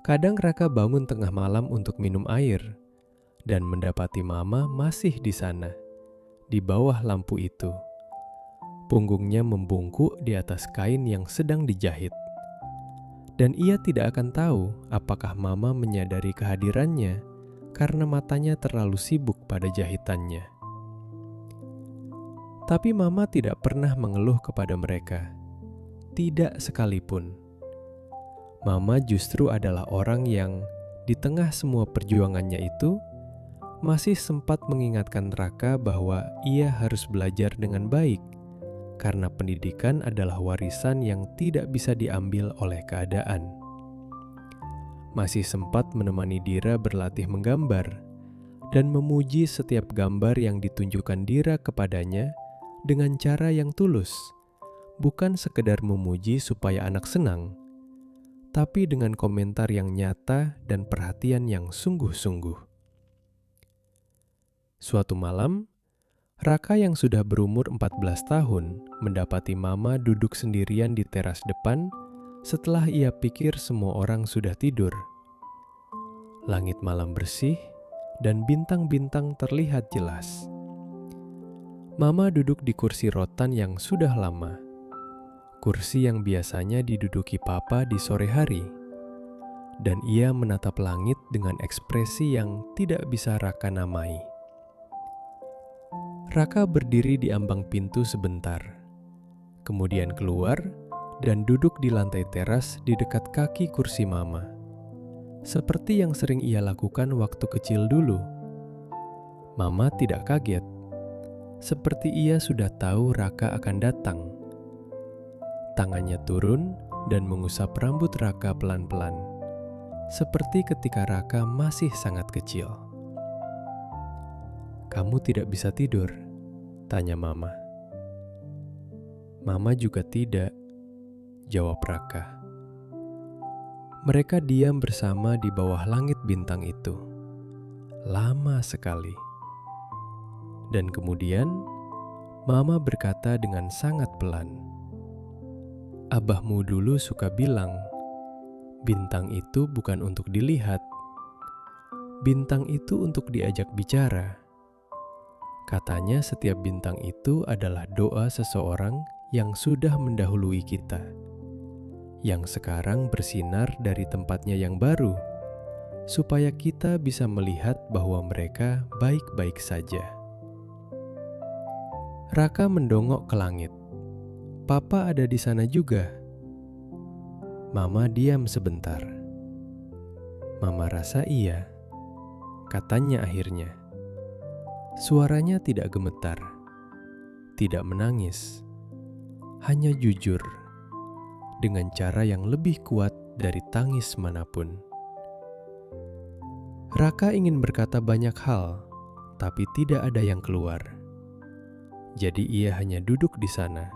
Kadang Raka bangun tengah malam untuk minum air dan mendapati mama masih di sana, di bawah lampu itu. Punggungnya membungkuk di atas kain yang sedang dijahit. Dan ia tidak akan tahu apakah mama menyadari kehadirannya karena matanya terlalu sibuk pada jahitannya. Tapi mama tidak pernah mengeluh kepada mereka. Tidak sekalipun. Mama justru adalah orang yang, di tengah semua perjuangannya itu, masih sempat mengingatkan Raka bahwa ia harus belajar dengan baik, karena pendidikan adalah warisan yang tidak bisa diambil oleh keadaan. Masih sempat menemani Dira berlatih menggambar, dan memuji setiap gambar yang ditunjukkan Dira kepadanya dengan cara yang tulus, bukan sekedar memuji supaya anak senang, tapi dengan komentar yang nyata dan perhatian yang sungguh-sungguh. Suatu malam, Raka yang sudah berumur 14 tahun mendapati Mama duduk sendirian di teras depan setelah ia pikir semua orang sudah tidur. Langit malam bersih dan bintang-bintang terlihat jelas. Mama duduk di kursi rotan yang sudah lama. Kursi yang biasanya diduduki Papa di sore hari. Dan ia menatap langit dengan ekspresi yang tidak bisa Raka namai. Raka berdiri di ambang pintu sebentar, kemudian keluar dan duduk di lantai teras di dekat kaki kursi Mama. Seperti yang sering ia lakukan waktu kecil dulu. Mama tidak kaget, seperti ia sudah tahu Raka akan datang. Tangannya turun dan mengusap rambut Raka pelan-pelan, seperti ketika Raka masih sangat kecil. "Kamu tidak bisa tidur?" tanya Mama. "Mama juga tidak," jawab Raka. Mereka diam bersama di bawah langit bintang itu. Lama sekali. Dan kemudian, Mama berkata dengan sangat pelan, "Abahmu dulu suka bilang, bintang itu bukan untuk dilihat. Bintang itu untuk diajak bicara. Katanya setiap bintang itu adalah doa seseorang yang sudah mendahului kita, yang sekarang bersinar dari tempatnya yang baru, supaya kita bisa melihat bahwa mereka baik-baik saja." Raka mendongok ke langit. "Papa ada di sana juga." Mama diam sebentar. "Mama rasa iya," katanya akhirnya. Suaranya tidak gemetar, tidak menangis, hanya jujur, dengan cara yang lebih kuat dari tangis manapun. Raka ingin berkata banyak hal, tapi tidak ada yang keluar. Jadi ia hanya duduk di sana,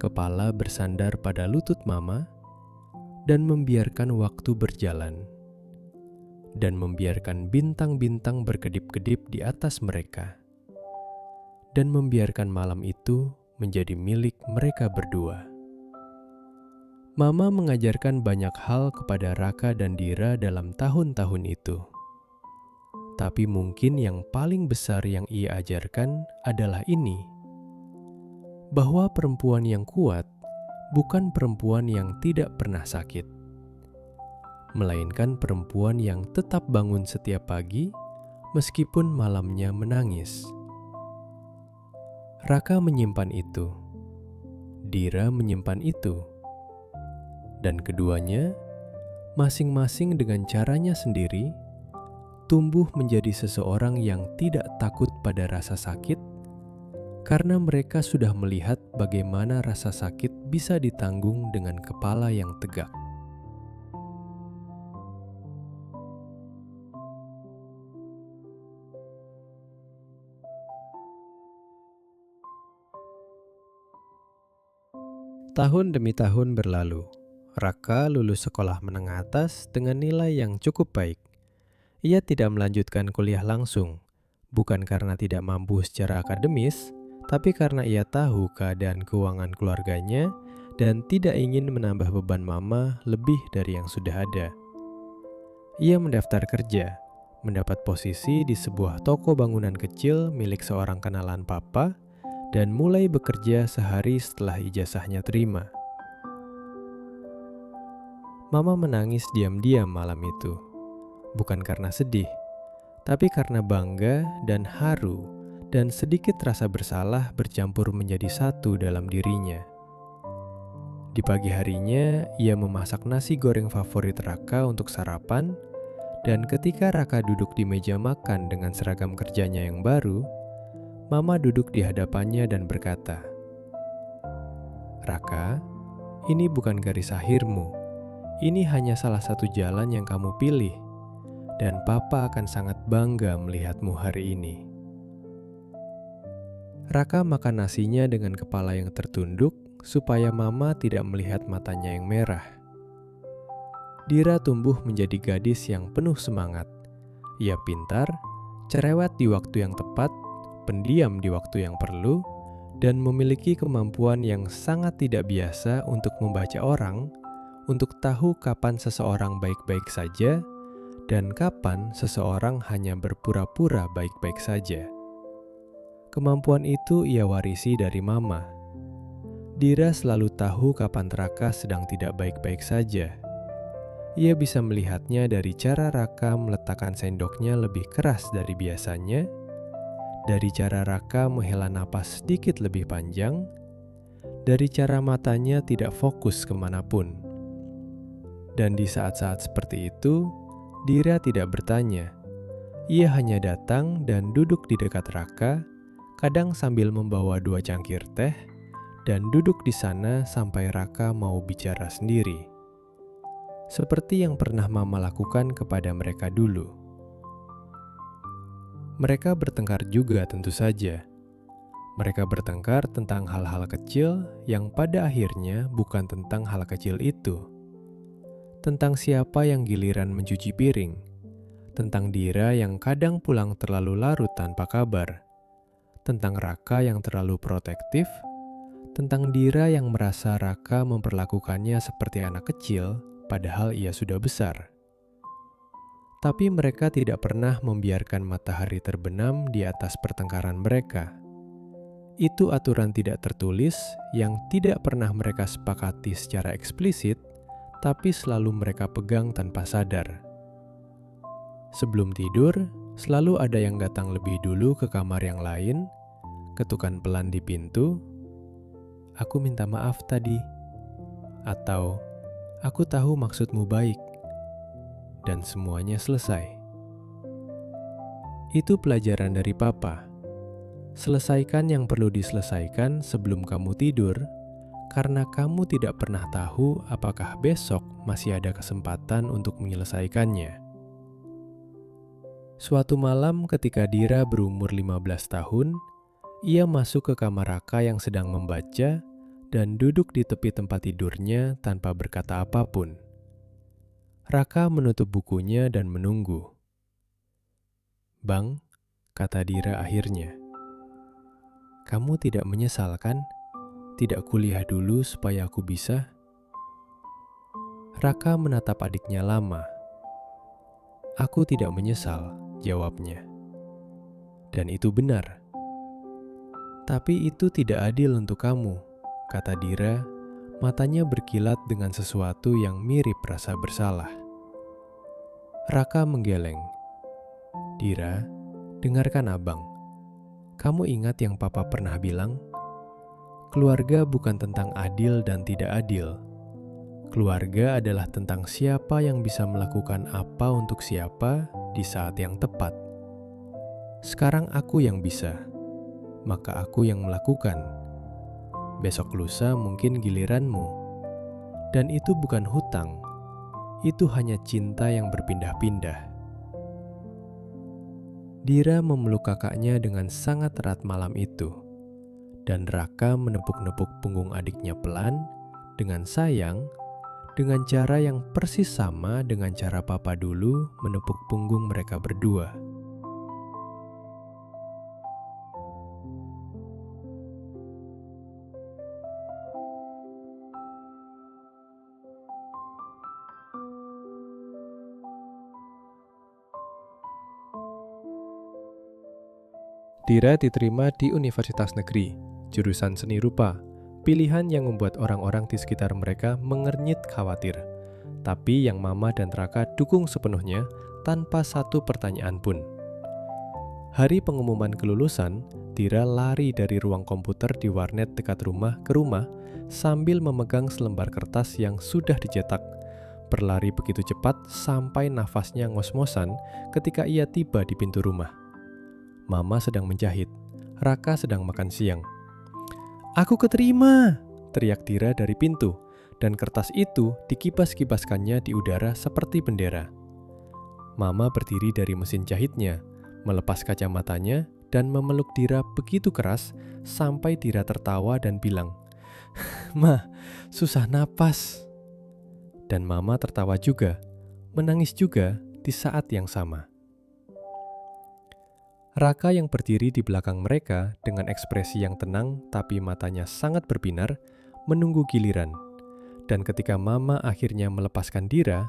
kepala bersandar pada lutut Mama, dan membiarkan waktu berjalan, dan membiarkan bintang-bintang berkedip-kedip di atas mereka, dan membiarkan malam itu menjadi milik mereka berdua. Mama mengajarkan banyak hal kepada Raka dan Dira dalam tahun-tahun itu. Tapi mungkin yang paling besar yang ia ajarkan adalah ini, bahwa perempuan yang kuat bukan perempuan yang tidak pernah sakit, melainkan perempuan yang tetap bangun setiap pagi meskipun malamnya menangis. Raka menyimpan itu, Dira menyimpan itu, dan keduanya, masing-masing dengan caranya sendiri, tumbuh menjadi seseorang yang tidak takut pada rasa sakit, karena mereka sudah melihat bagaimana rasa sakit bisa ditanggung dengan kepala yang tegak. Tahun demi tahun berlalu. Raka lulus sekolah menengah atas dengan nilai yang cukup baik. Ia tidak melanjutkan kuliah langsung, bukan karena tidak mampu secara akademis, tapi karena ia tahu keadaan keuangan keluarganya dan tidak ingin menambah beban Mama lebih dari yang sudah ada. Ia mendaftar kerja, mendapat posisi di sebuah toko bangunan kecil milik seorang kenalan Papa, dan mulai bekerja sehari setelah ijazahnya terima. Mama menangis diam-diam malam itu, bukan karena sedih, tapi karena bangga dan haru, dan sedikit rasa bersalah bercampur menjadi satu dalam dirinya. Di pagi harinya, ia memasak nasi goreng favorit Raka untuk sarapan, dan ketika Raka duduk di meja makan dengan seragam kerjanya yang baru, Mama duduk di hadapannya dan berkata, "Raka, ini bukan garis akhirmu. Ini hanya salah satu jalan yang kamu pilih. dan Papa akan sangat bangga melihatmu hari ini." Raka makan nasinya dengan kepala yang tertunduk supaya Mama tidak melihat matanya yang merah. Dira tumbuh menjadi gadis yang penuh semangat. Ia pintar, cerewet di waktu yang tepat, pendiam di waktu yang perlu, dan memiliki kemampuan yang sangat tidak biasa untuk membaca orang, untuk tahu kapan seseorang baik-baik saja, dan kapan seseorang hanya berpura-pura baik-baik saja. Kemampuan itu ia warisi dari Mama. Dira selalu tahu kapan Raka sedang tidak baik-baik saja. Ia bisa melihatnya dari cara Raka meletakkan sendoknya lebih keras dari biasanya, dari cara Raka menghela napas sedikit lebih panjang, dari cara matanya tidak fokus kemanapun. Dan di saat-saat seperti itu, Dira tidak bertanya. Ia hanya datang dan duduk di dekat Raka, kadang sambil membawa 2 cangkir teh, dan duduk di sana sampai Raka mau bicara sendiri. Seperti yang pernah Mama lakukan kepada mereka dulu. Mereka bertengkar juga tentu saja. Mereka bertengkar tentang hal-hal kecil yang pada akhirnya bukan tentang hal kecil itu. Tentang siapa yang giliran mencuci piring. Tentang Dira yang kadang pulang terlalu larut tanpa kabar. Tentang Raka yang terlalu protektif. Tentang Dira yang merasa Raka memperlakukannya seperti anak kecil, padahal ia sudah besar. Tapi mereka tidak pernah membiarkan matahari terbenam di atas pertengkaran mereka. Itu aturan tidak tertulis yang tidak pernah mereka sepakati secara eksplisit, tapi selalu mereka pegang tanpa sadar. Sebelum tidur, selalu ada yang datang lebih dulu ke kamar yang lain, ketukan pelan di pintu, "Aku minta maaf tadi," atau "Aku tahu maksudmu baik," dan semuanya selesai. Itu pelajaran dari Papa. Selesaikan yang perlu diselesaikan sebelum kamu tidur, karena kamu tidak pernah tahu apakah besok masih ada kesempatan untuk menyelesaikannya. Suatu malam ketika Dira berumur 15 tahun, ia masuk ke kamar Raka yang sedang membaca dan duduk di tepi tempat tidurnya tanpa berkata apapun. Raka menutup bukunya dan menunggu. "Bang," kata Dira akhirnya, "kamu tidak menyesal kan? Tidak kuliah dulu supaya aku bisa?" Raka menatap adiknya lama. "Aku tidak menyesal," jawabnya. "Dan itu benar. Tapi itu tidak adil untuk kamu," kata Dira, matanya berkilat dengan sesuatu yang mirip rasa bersalah. Raka menggeleng. "Dira, dengarkan abang. Kamu ingat yang Papa pernah bilang? Keluarga bukan tentang adil dan tidak adil. Keluarga adalah tentang siapa yang bisa melakukan apa untuk siapa di saat yang tepat. Sekarang aku yang bisa, maka aku yang melakukan. Besok lusa mungkin giliranmu. Dan itu bukan hutang. Itu hanya cinta yang berpindah-pindah." Dira memeluk kakaknya dengan sangat erat malam itu. Dan Raka menepuk-nepuk punggung adiknya pelan, dengan sayang, dengan cara yang persis sama dengan cara Papa dulu menepuk punggung mereka berdua. Dira diterima di Universitas Negeri, jurusan seni rupa, pilihan yang membuat orang-orang di sekitar mereka mengernyit khawatir. Tapi yang Mama dan Raka dukung sepenuhnya tanpa satu pertanyaan pun. Hari pengumuman kelulusan, Dira lari dari ruang komputer di warnet dekat rumah ke rumah sambil memegang selembar kertas yang sudah dicetak. Berlari begitu cepat sampai nafasnya ngos-ngosan ketika ia tiba di pintu rumah. Mama sedang menjahit, Raka sedang makan siang. "Aku keterima!" teriak Dira dari pintu, dan kertas itu dikibas-kibaskannya di udara seperti bendera. Mama berdiri dari mesin jahitnya, melepas kacamatanya, dan memeluk Dira begitu keras sampai Dira tertawa dan bilang, "Ma, susah napas." Dan Mama tertawa juga, menangis juga di saat yang sama. Raka yang berdiri di belakang mereka dengan ekspresi yang tenang tapi matanya sangat berbinar, menunggu giliran. Dan ketika Mama akhirnya melepaskan Dira,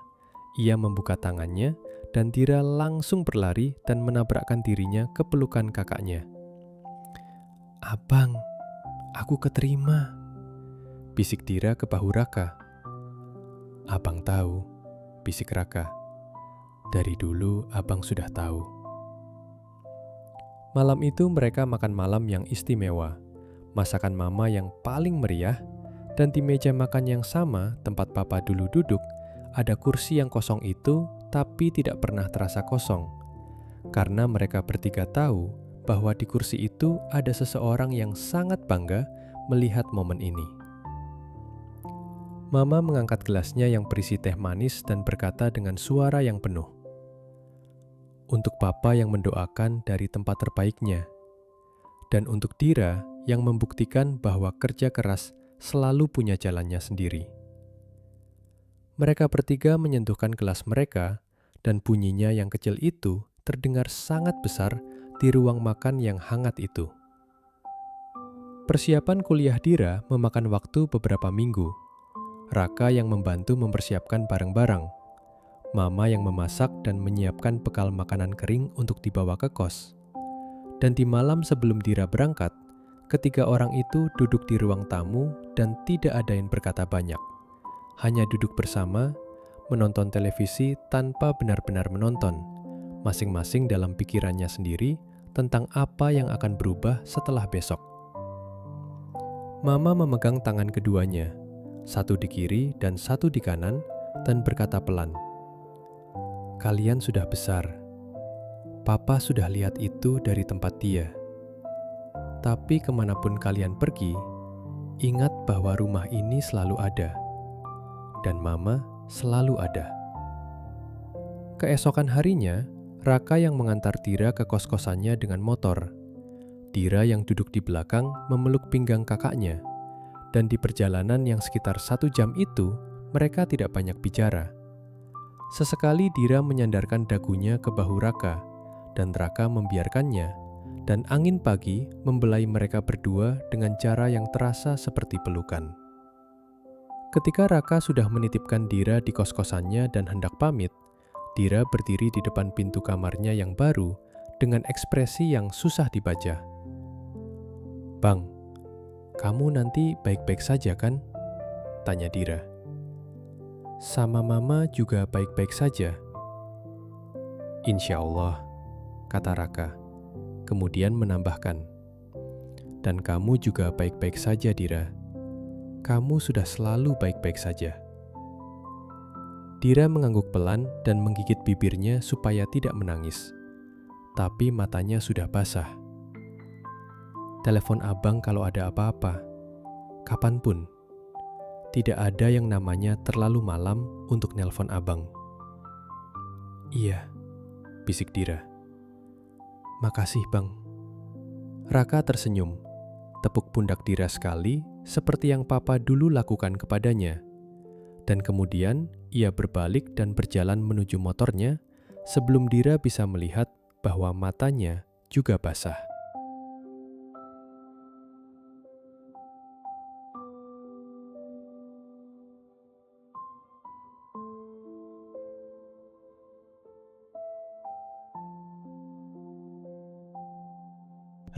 ia membuka tangannya dan Dira langsung berlari dan menabrakkan dirinya ke pelukan kakaknya. "Abang, aku keterima," bisik Dira ke bahu Raka. "Abang tahu," bisik Raka. "Dari dulu abang sudah tahu." Malam itu mereka makan malam yang istimewa, masakan Mama yang paling meriah, dan di meja makan yang sama tempat Papa dulu duduk, ada kursi yang kosong itu tapi tidak pernah terasa kosong. Karena mereka bertiga tahu bahwa di kursi itu ada seseorang yang sangat bangga melihat momen ini. Mama mengangkat gelasnya yang berisi teh manis dan berkata dengan suara yang penuh, "Untuk Papa yang mendoakan dari tempat terbaiknya, dan untuk Dira yang membuktikan bahwa kerja keras selalu punya jalannya sendiri." Mereka bertiga menyentuhkan gelas mereka, dan bunyinya yang kecil itu terdengar sangat besar di ruang makan yang hangat itu. Persiapan kuliah Dira memakan waktu beberapa minggu. Raka yang membantu mempersiapkan barang-barang. Mama yang memasak dan menyiapkan bekal makanan kering untuk dibawa ke kos. Dan di malam sebelum Dira berangkat, ketiga orang itu duduk di ruang tamu dan tidak ada yang berkata banyak. Hanya duduk bersama, menonton televisi tanpa benar-benar menonton, masing-masing dalam pikirannya sendiri tentang apa yang akan berubah setelah besok. Mama memegang tangan keduanya, satu di kiri dan satu di kanan, dan berkata pelan, "Kalian sudah besar. Papa sudah lihat itu dari tempat dia. Tapi kemanapun kalian pergi, ingat bahwa rumah ini selalu ada. Dan Mama selalu ada." Keesokan harinya, Raka yang mengantar Dira ke kos-kosannya dengan motor. Dira yang duduk di belakang memeluk pinggang kakaknya. Dan di perjalanan yang sekitar 1 jam itu, mereka tidak banyak bicara. Sesekali Dira menyandarkan dagunya ke bahu Raka, dan Raka membiarkannya, dan angin pagi membelai mereka berdua dengan cara yang terasa seperti pelukan. Ketika Raka sudah menitipkan Dira di kos-kosannya dan hendak pamit, Dira berdiri di depan pintu kamarnya yang baru dengan ekspresi yang susah dibaca. "Bang, kamu nanti baik-baik saja kan?" tanya Dira. "Sama Mama juga baik-baik saja." "Insya Allah," kata Raka. Kemudian menambahkan, "Dan kamu juga baik-baik saja, Dira. Kamu sudah selalu baik-baik saja." Dira mengangguk pelan dan menggigit bibirnya supaya tidak menangis. Tapi matanya sudah basah. "Telepon abang kalau ada apa-apa. Kapanpun. Tidak ada yang namanya terlalu malam untuk nelpon abang." "Iya," bisik Dira. "Makasih, Bang." Raka tersenyum, tepuk pundak Dira sekali seperti yang Papa dulu lakukan kepadanya. Dan kemudian ia berbalik dan berjalan menuju motornya sebelum Dira bisa melihat bahwa matanya juga basah.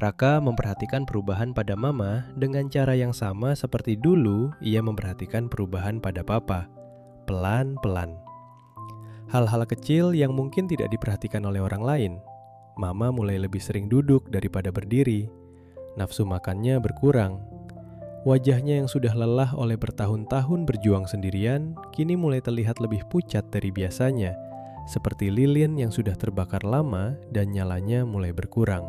Raka memperhatikan perubahan pada Mama dengan cara yang sama seperti dulu ia memperhatikan perubahan pada Papa. Pelan-pelan. Hal-hal kecil yang mungkin tidak diperhatikan oleh orang lain. Mama mulai lebih sering duduk daripada berdiri. Nafsu makannya berkurang. Wajahnya yang sudah lelah oleh bertahun-tahun berjuang sendirian, kini mulai terlihat lebih pucat dari biasanya, seperti lilin yang sudah terbakar lama dan nyalanya mulai berkurang.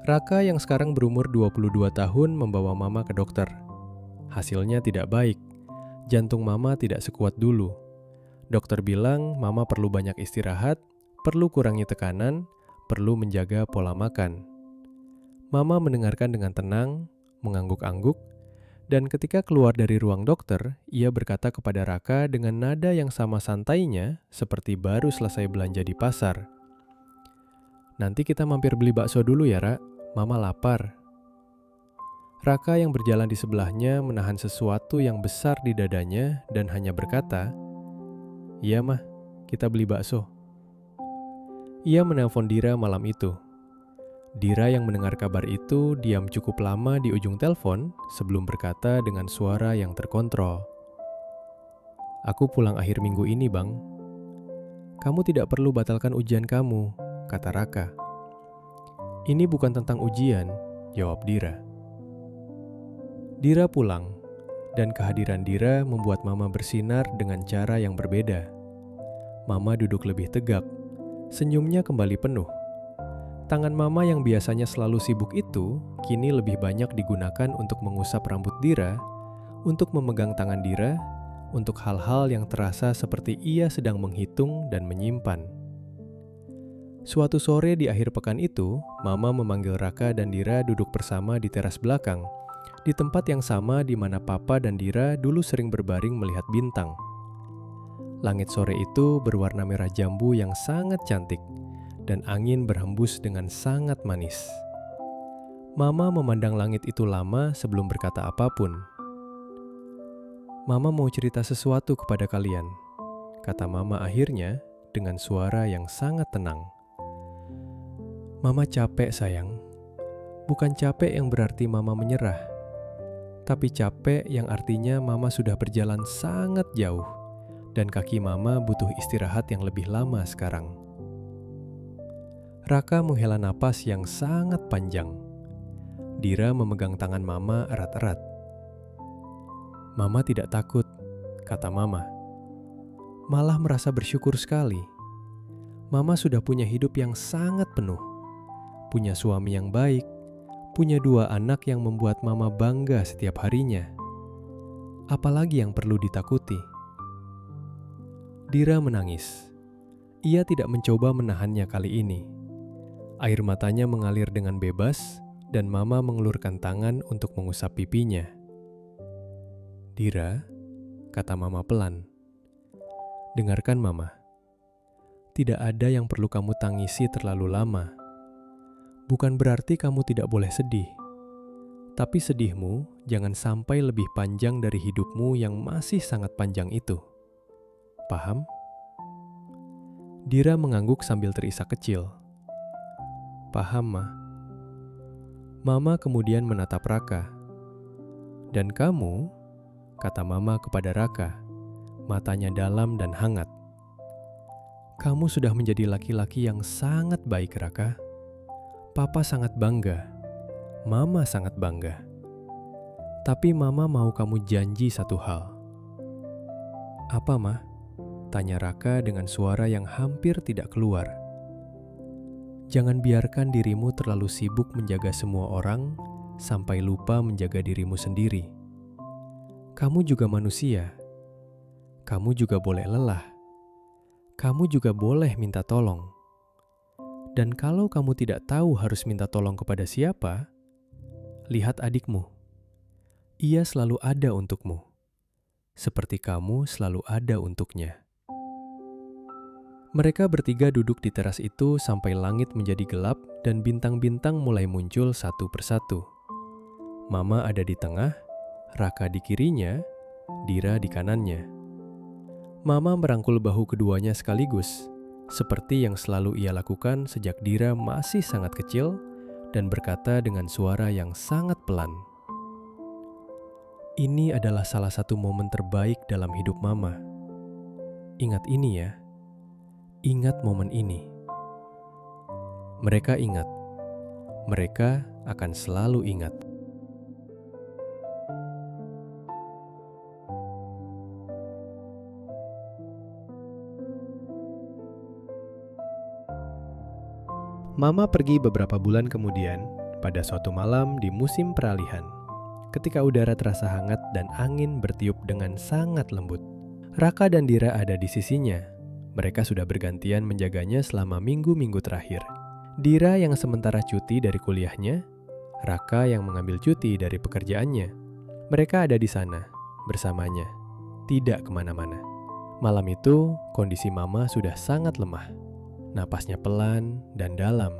Raka yang sekarang berumur 22 tahun membawa Mama ke dokter. Hasilnya tidak baik. Jantung Mama tidak sekuat dulu. Dokter bilang mama perlu banyak istirahat, perlu kurangi tekanan, perlu menjaga pola makan. Mama mendengarkan dengan tenang, mengangguk-angguk, dan ketika keluar dari ruang dokter, ia berkata kepada Raka dengan nada yang sama santainya seperti baru selesai belanja di pasar. "Nanti kita mampir beli bakso dulu ya, Ra. Mama lapar." Raka yang berjalan di sebelahnya menahan sesuatu yang besar di dadanya dan hanya berkata, "Iya mah, kita beli bakso." Ia menelpon Dira malam itu. Dira yang mendengar kabar itu diam cukup lama di ujung telepon sebelum berkata dengan suara yang terkontrol. "Aku pulang akhir minggu ini, Bang." "Kamu tidak perlu batalkan ujian kamu," kata Raka. "Ini bukan tentang ujian," jawab Dira. Dira pulang, dan kehadiran Dira membuat Mama bersinar dengan cara yang berbeda. Mama duduk lebih tegak, senyumnya kembali penuh. Tangan Mama yang biasanya selalu sibuk itu, kini lebih banyak digunakan untuk mengusap rambut Dira, untuk memegang tangan Dira, untuk hal-hal yang terasa seperti ia sedang menghitung dan menyimpan. Suatu sore di akhir pekan itu, Mama memanggil Raka dan Dira duduk bersama di teras belakang, di tempat yang sama di mana Papa dan Dira dulu sering berbaring melihat bintang. Langit sore itu berwarna merah jambu yang sangat cantik, dan angin berhembus dengan sangat manis. Mama memandang langit itu lama sebelum berkata apapun. "Mama mau cerita sesuatu kepada kalian," kata Mama akhirnya dengan suara yang sangat tenang. "Mama capek, sayang. Bukan capek yang berarti Mama menyerah, tapi capek yang artinya Mama sudah berjalan sangat jauh, dan kaki Mama butuh istirahat yang lebih lama sekarang." Raka menghela napas yang sangat panjang. Dira memegang tangan Mama erat-erat. "Mama tidak takut," kata Mama. "Malah merasa bersyukur sekali. Mama sudah punya hidup yang sangat penuh, punya suami yang baik, punya 2 anak yang membuat Mama bangga setiap harinya. Apalagi yang perlu ditakuti?" Dira menangis. Ia tidak mencoba menahannya kali ini. Air matanya mengalir dengan bebas, dan Mama mengelurkan tangan untuk mengusap pipinya. "Dira," kata Mama pelan. "Dengarkan Mama. Tidak ada yang perlu kamu tangisi terlalu lama. Bukan berarti kamu tidak boleh sedih. Tapi sedihmu jangan sampai lebih panjang dari hidupmu yang masih sangat panjang itu. Paham?" Dira mengangguk sambil terisak kecil. "Paham, Ma." Mama kemudian menatap Raka. "Dan kamu," kata Mama kepada Raka, matanya dalam dan hangat. "Kamu sudah menjadi laki-laki yang sangat baik, Raka. Papa sangat bangga. Mama sangat bangga. Tapi Mama mau kamu janji satu hal." "Apa, Ma?" tanya Raka dengan suara yang hampir tidak keluar. "Jangan biarkan dirimu terlalu sibuk menjaga semua orang sampai lupa menjaga dirimu sendiri. Kamu juga manusia. Kamu juga boleh lelah. Kamu juga boleh minta tolong. Dan kalau kamu tidak tahu harus minta tolong kepada siapa, lihat adikmu. Ia selalu ada untukmu, seperti kamu selalu ada untuknya." Mereka bertiga duduk di teras itu sampai langit menjadi gelap dan bintang-bintang mulai muncul satu persatu. Mama ada di tengah, Raka di kirinya, Dira di kanannya. Mama merangkul bahu keduanya sekaligus, seperti yang selalu ia lakukan sejak Dira masih sangat kecil, dan berkata dengan suara yang sangat pelan, "Ini adalah salah satu momen terbaik dalam hidup Mama. Ingat ini ya. Ingat momen ini." Mereka ingat. Mereka akan selalu ingat. Mama pergi beberapa bulan kemudian, pada suatu malam di musim peralihan. Ketika udara terasa hangat dan angin bertiup dengan sangat lembut, Raka dan Dira ada di sisinya. Mereka sudah bergantian menjaganya selama minggu-minggu terakhir. Dira yang sementara cuti dari kuliahnya, Raka yang mengambil cuti dari pekerjaannya. Mereka ada di sana, bersamanya, tidak kemana-mana. Malam itu, kondisi Mama sudah sangat lemah. Napasnya pelan dan dalam,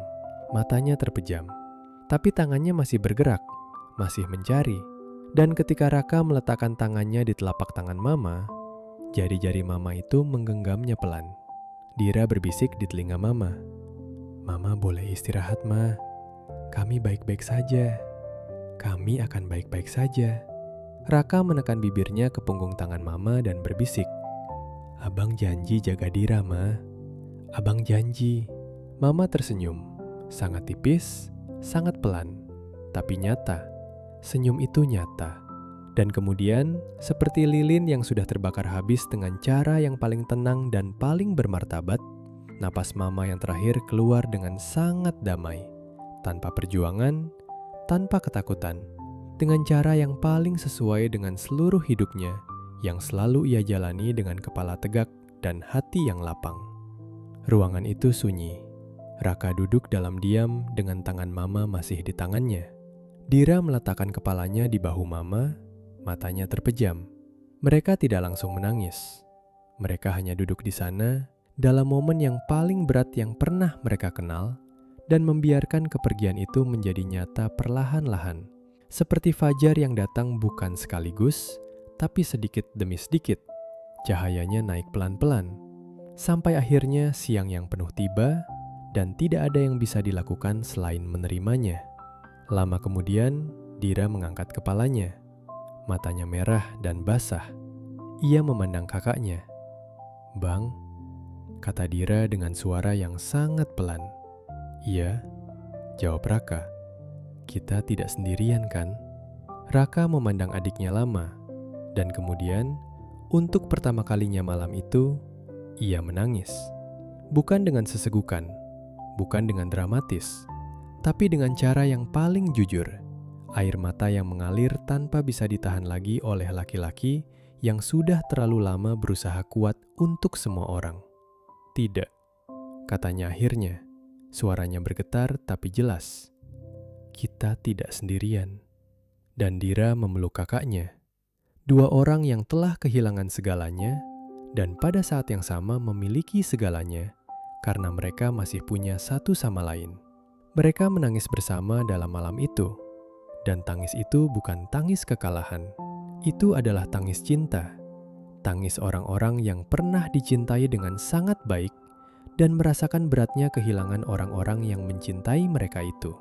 matanya terpejam. Tapi tangannya masih bergerak, masih mencari. Dan ketika Raka meletakkan tangannya di telapak tangan Mama, jari-jari Mama itu menggenggamnya pelan. Dira berbisik di telinga Mama. "Mama boleh istirahat, Ma. Kami baik-baik saja. Kami akan baik-baik saja." Raka menekan bibirnya ke punggung tangan Mama dan berbisik, "Abang janji jaga Dira, Ma. Abang janji." Mama tersenyum, sangat tipis, sangat pelan, tapi nyata. Senyum itu nyata. Dan kemudian, seperti lilin yang sudah terbakar habis dengan cara yang paling tenang dan paling bermartabat, napas Mama yang terakhir keluar dengan sangat damai, tanpa perjuangan, tanpa ketakutan, dengan cara yang paling sesuai dengan seluruh hidupnya yang selalu ia jalani dengan kepala tegak dan hati yang lapang. Ruangan itu sunyi. Raka duduk dalam diam dengan tangan Mama masih di tangannya. Dira meletakkan kepalanya di bahu Mama, matanya terpejam. Mereka tidak langsung menangis. Mereka hanya duduk di sana dalam momen yang paling berat yang pernah mereka kenal dan membiarkan kepergian itu menjadi nyata perlahan-lahan. Seperti fajar yang datang bukan sekaligus, tapi sedikit demi sedikit. Cahayanya naik pelan-pelan, sampai akhirnya siang yang penuh tiba dan tidak ada yang bisa dilakukan selain menerimanya. Lama kemudian, Dira mengangkat kepalanya. Matanya merah dan basah. Ia memandang kakaknya. "Bang," kata Dira dengan suara yang sangat pelan. "Iya," jawab Raka. "Kita tidak sendirian kan?" Raka memandang adiknya lama, dan kemudian, untuk pertama kalinya malam itu, ia menangis. Bukan dengan sesegukan, bukan dengan dramatis, tapi dengan cara yang paling jujur. Air mata yang mengalir tanpa bisa ditahan lagi oleh laki-laki yang sudah terlalu lama berusaha kuat untuk semua orang. "Tidak," katanya akhirnya. Suaranya bergetar tapi jelas. "Kita tidak sendirian." Dan Dira memeluk kakaknya. Dua orang yang telah kehilangan segalanya dan pada saat yang sama memiliki segalanya karena mereka masih punya satu sama lain. Mereka menangis bersama dalam malam itu. Dan tangis itu bukan tangis kekalahan. Itu adalah tangis cinta. Tangis orang-orang yang pernah dicintai dengan sangat baik dan merasakan beratnya kehilangan orang-orang yang mencintai mereka itu.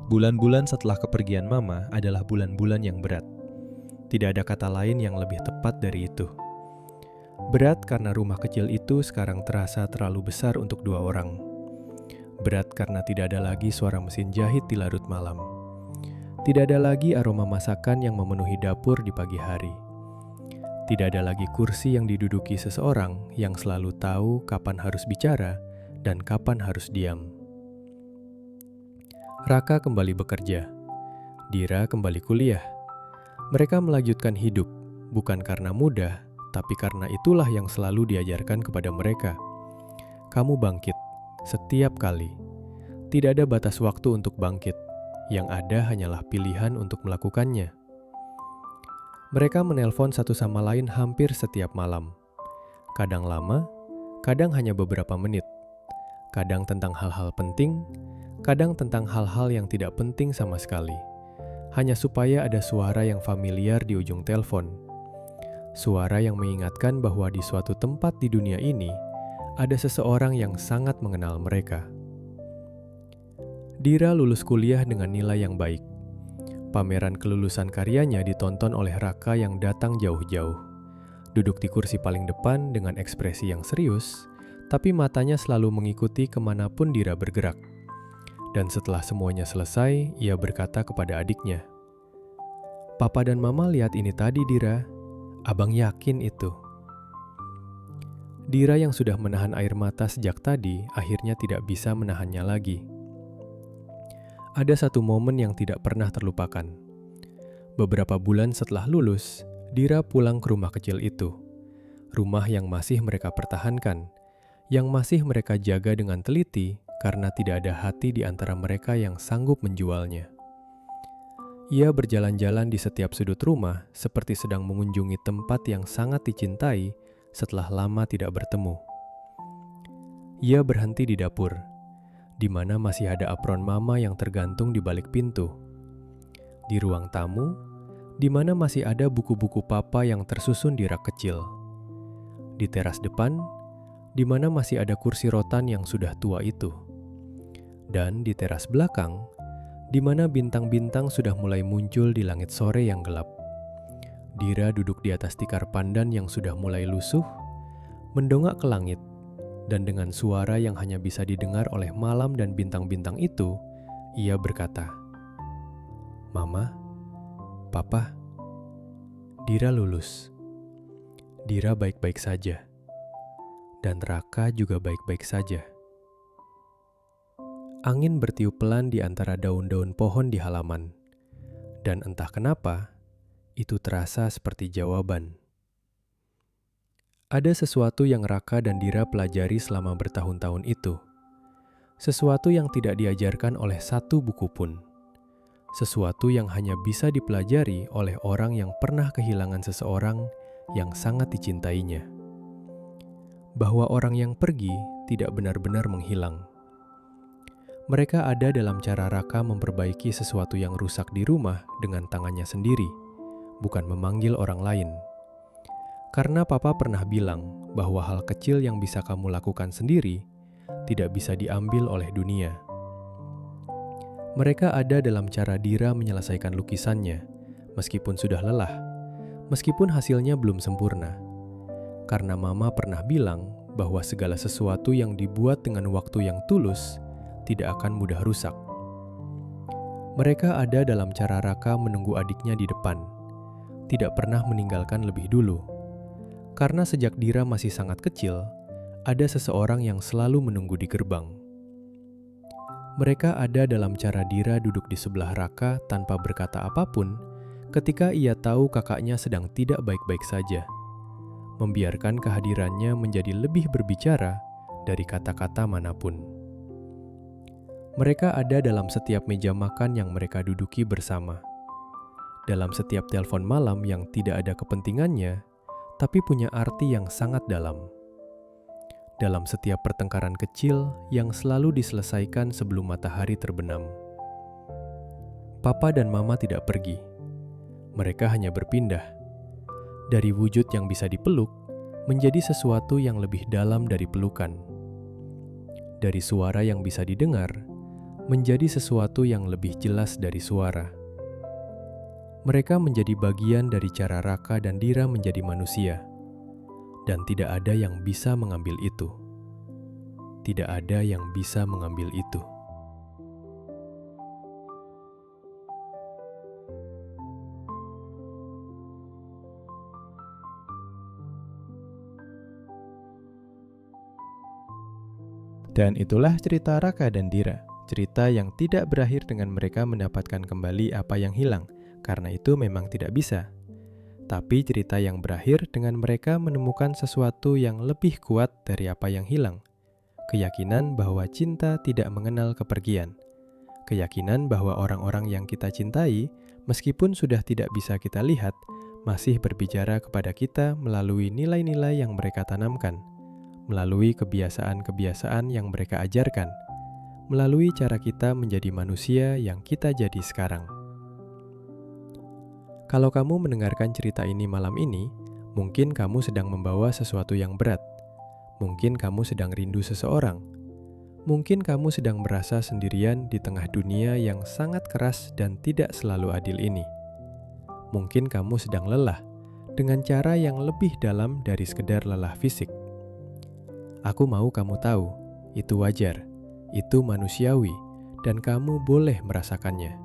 Bulan-bulan setelah kepergian Mama adalah bulan-bulan yang berat. Tidak ada kata lain yang lebih tepat dari itu. Berat karena rumah kecil itu sekarang terasa terlalu besar untuk dua orang. Berat karena tidak ada lagi suara mesin jahit di larut malam. Tidak ada lagi aroma masakan yang memenuhi dapur di pagi hari. Tidak ada lagi kursi yang diduduki seseorang yang selalu tahu kapan harus bicara dan kapan harus diam. Raka kembali bekerja. Dira kembali kuliah. Mereka melanjutkan hidup, bukan karena mudah, tapi karena itulah yang selalu diajarkan kepada mereka. Kamu bangkit, setiap kali. Tidak ada batas waktu untuk bangkit, yang ada hanyalah pilihan untuk melakukannya. Mereka menelpon satu sama lain hampir setiap malam. Kadang lama, kadang hanya beberapa menit. Kadang tentang hal-hal penting, kadang tentang hal-hal yang tidak penting sama sekali. Hanya supaya ada suara yang familiar di ujung telepon. Suara yang mengingatkan bahwa di suatu tempat di dunia ini, ada seseorang yang sangat mengenal mereka. Dira lulus kuliah dengan nilai yang baik. Pameran kelulusan karyanya ditonton oleh Raka yang datang jauh-jauh. Duduk di kursi paling depan dengan ekspresi yang serius, tapi matanya selalu mengikuti kemanapun Dira bergerak. Dan setelah semuanya selesai, ia berkata kepada adiknya, "Papa dan Mama lihat ini tadi, Dira. Abang yakin itu." Dira yang sudah menahan air mata sejak tadi akhirnya tidak bisa menahannya lagi. Ada satu momen yang tidak pernah terlupakan. Beberapa bulan setelah lulus, Dira pulang ke rumah kecil itu. Rumah yang masih mereka pertahankan, yang masih mereka jaga dengan teliti karena tidak ada hati di antara mereka yang sanggup menjualnya. Ia berjalan-jalan di setiap sudut rumah seperti sedang mengunjungi tempat yang sangat dicintai setelah lama tidak bertemu. Ia berhenti di dapur, di mana masih ada apron mama yang tergantung di balik pintu. Di ruang tamu, di mana masih ada buku-buku papa yang tersusun di rak kecil. Di teras depan, di mana masih ada kursi rotan yang sudah tua itu. Dan di teras belakang, di mana bintang-bintang sudah mulai muncul di langit sore yang gelap. Dira duduk di atas tikar pandan yang sudah mulai lusuh, mendongak ke langit, dan dengan suara yang hanya bisa didengar oleh malam dan bintang-bintang itu, ia berkata, "Mama, Papa, Dira lulus. Dira baik-baik saja. Dan Raka juga baik-baik saja." Angin bertiup pelan di antara daun-daun pohon di halaman, dan entah kenapa, itu terasa seperti jawaban. Ada sesuatu yang Raka dan Dira pelajari selama bertahun-tahun itu. Sesuatu yang tidak diajarkan oleh satu buku pun. Sesuatu yang hanya bisa dipelajari oleh orang yang pernah kehilangan seseorang yang sangat dicintainya. Bahwa orang yang pergi tidak benar-benar menghilang. Mereka ada dalam cara Raka memperbaiki sesuatu yang rusak di rumah dengan tangannya sendiri, bukan memanggil orang lain. Karena Papa pernah bilang bahwa hal kecil yang bisa kamu lakukan sendiri tidak bisa diambil oleh dunia. Mereka ada dalam cara Dira menyelesaikan lukisannya, meskipun sudah lelah, meskipun hasilnya belum sempurna. Karena Mama pernah bilang bahwa segala sesuatu yang dibuat dengan waktu yang tulus tidak akan mudah rusak. Mereka ada dalam cara Raka menunggu adiknya di depan, tidak pernah meninggalkan lebih dulu. Karena sejak Dira masih sangat kecil, ada seseorang yang selalu menunggu di gerbang. Mereka ada dalam cara Dira duduk di sebelah Raka tanpa berkata apapun ketika ia tahu kakaknya sedang tidak baik-baik saja. Membiarkan kehadirannya menjadi lebih berbicara dari kata-kata manapun. Mereka ada dalam setiap meja makan yang mereka duduki bersama. Dalam setiap telepon malam yang tidak ada kepentingannya, tapi punya arti yang sangat dalam. Dalam setiap pertengkaran kecil yang selalu diselesaikan sebelum matahari terbenam. Papa dan Mama tidak pergi. Mereka hanya berpindah. Dari wujud yang bisa dipeluk, menjadi sesuatu yang lebih dalam dari pelukan. Dari suara yang bisa didengar, menjadi sesuatu yang lebih jelas dari suara. Mereka menjadi bagian dari cara Raka dan Dira menjadi manusia. Dan tidak ada yang bisa mengambil itu. Tidak ada yang bisa mengambil itu. Dan itulah cerita Raka dan Dira. Cerita yang tidak berakhir dengan mereka mendapatkan kembali apa yang hilang, karena itu memang tidak bisa. Tapi cerita yang berakhir dengan mereka menemukan sesuatu yang lebih kuat dari apa yang hilang. Keyakinan bahwa cinta tidak mengenal kepergian. Keyakinan bahwa orang-orang yang kita cintai, meskipun sudah tidak bisa kita lihat, masih berbicara kepada kita melalui nilai-nilai yang mereka tanamkan, melalui kebiasaan-kebiasaan yang mereka ajarkan, melalui cara kita menjadi manusia yang kita jadi sekarang. Kalau kamu mendengarkan cerita ini malam ini, mungkin kamu sedang membawa sesuatu yang berat. Mungkin kamu sedang rindu seseorang. Mungkin kamu sedang merasa sendirian di tengah dunia yang sangat keras dan tidak selalu adil ini. Mungkin kamu sedang lelah dengan cara yang lebih dalam dari sekedar lelah fisik. Aku mau kamu tahu, itu wajar, itu manusiawi, dan kamu boleh merasakannya.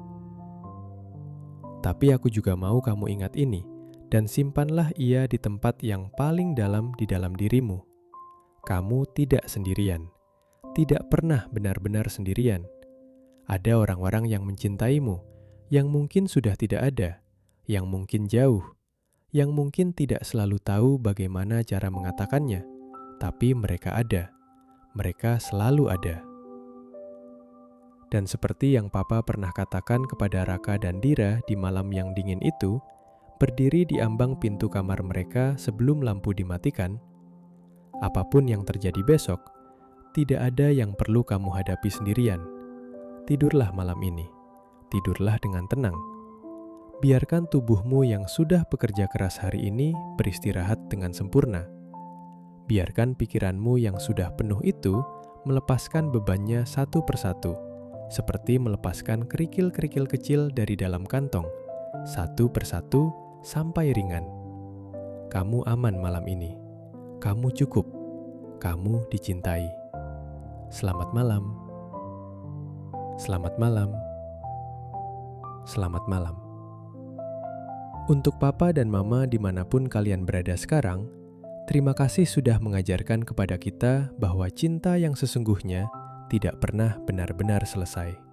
Tapi aku juga mau kamu ingat ini, dan simpanlah ia di tempat yang paling dalam di dalam dirimu. Kamu tidak sendirian, tidak pernah benar-benar sendirian. Ada orang-orang yang mencintaimu, yang mungkin sudah tidak ada, yang mungkin jauh, yang mungkin tidak selalu tahu bagaimana cara mengatakannya, tapi mereka ada. Mereka selalu ada. Dan seperti yang Papa pernah katakan kepada Raka dan Dira di malam yang dingin itu, berdiri di ambang pintu kamar mereka sebelum lampu dimatikan, apapun yang terjadi besok, tidak ada yang perlu kamu hadapi sendirian. Tidurlah malam ini, tidurlah dengan tenang. Biarkan tubuhmu yang sudah bekerja keras hari ini beristirahat dengan sempurna. Biarkan pikiranmu yang sudah penuh itu melepaskan bebannya satu persatu, seperti melepaskan kerikil-kerikil kecil dari dalam kantong, satu persatu sampai ringan. Kamu aman malam ini. Kamu cukup. Kamu dicintai. Selamat malam. Selamat malam. Selamat malam. Untuk Papa dan Mama dimanapun kalian berada sekarang, terima kasih sudah mengajarkan kepada kita bahwa cinta yang sesungguhnya tidak pernah benar-benar selesai.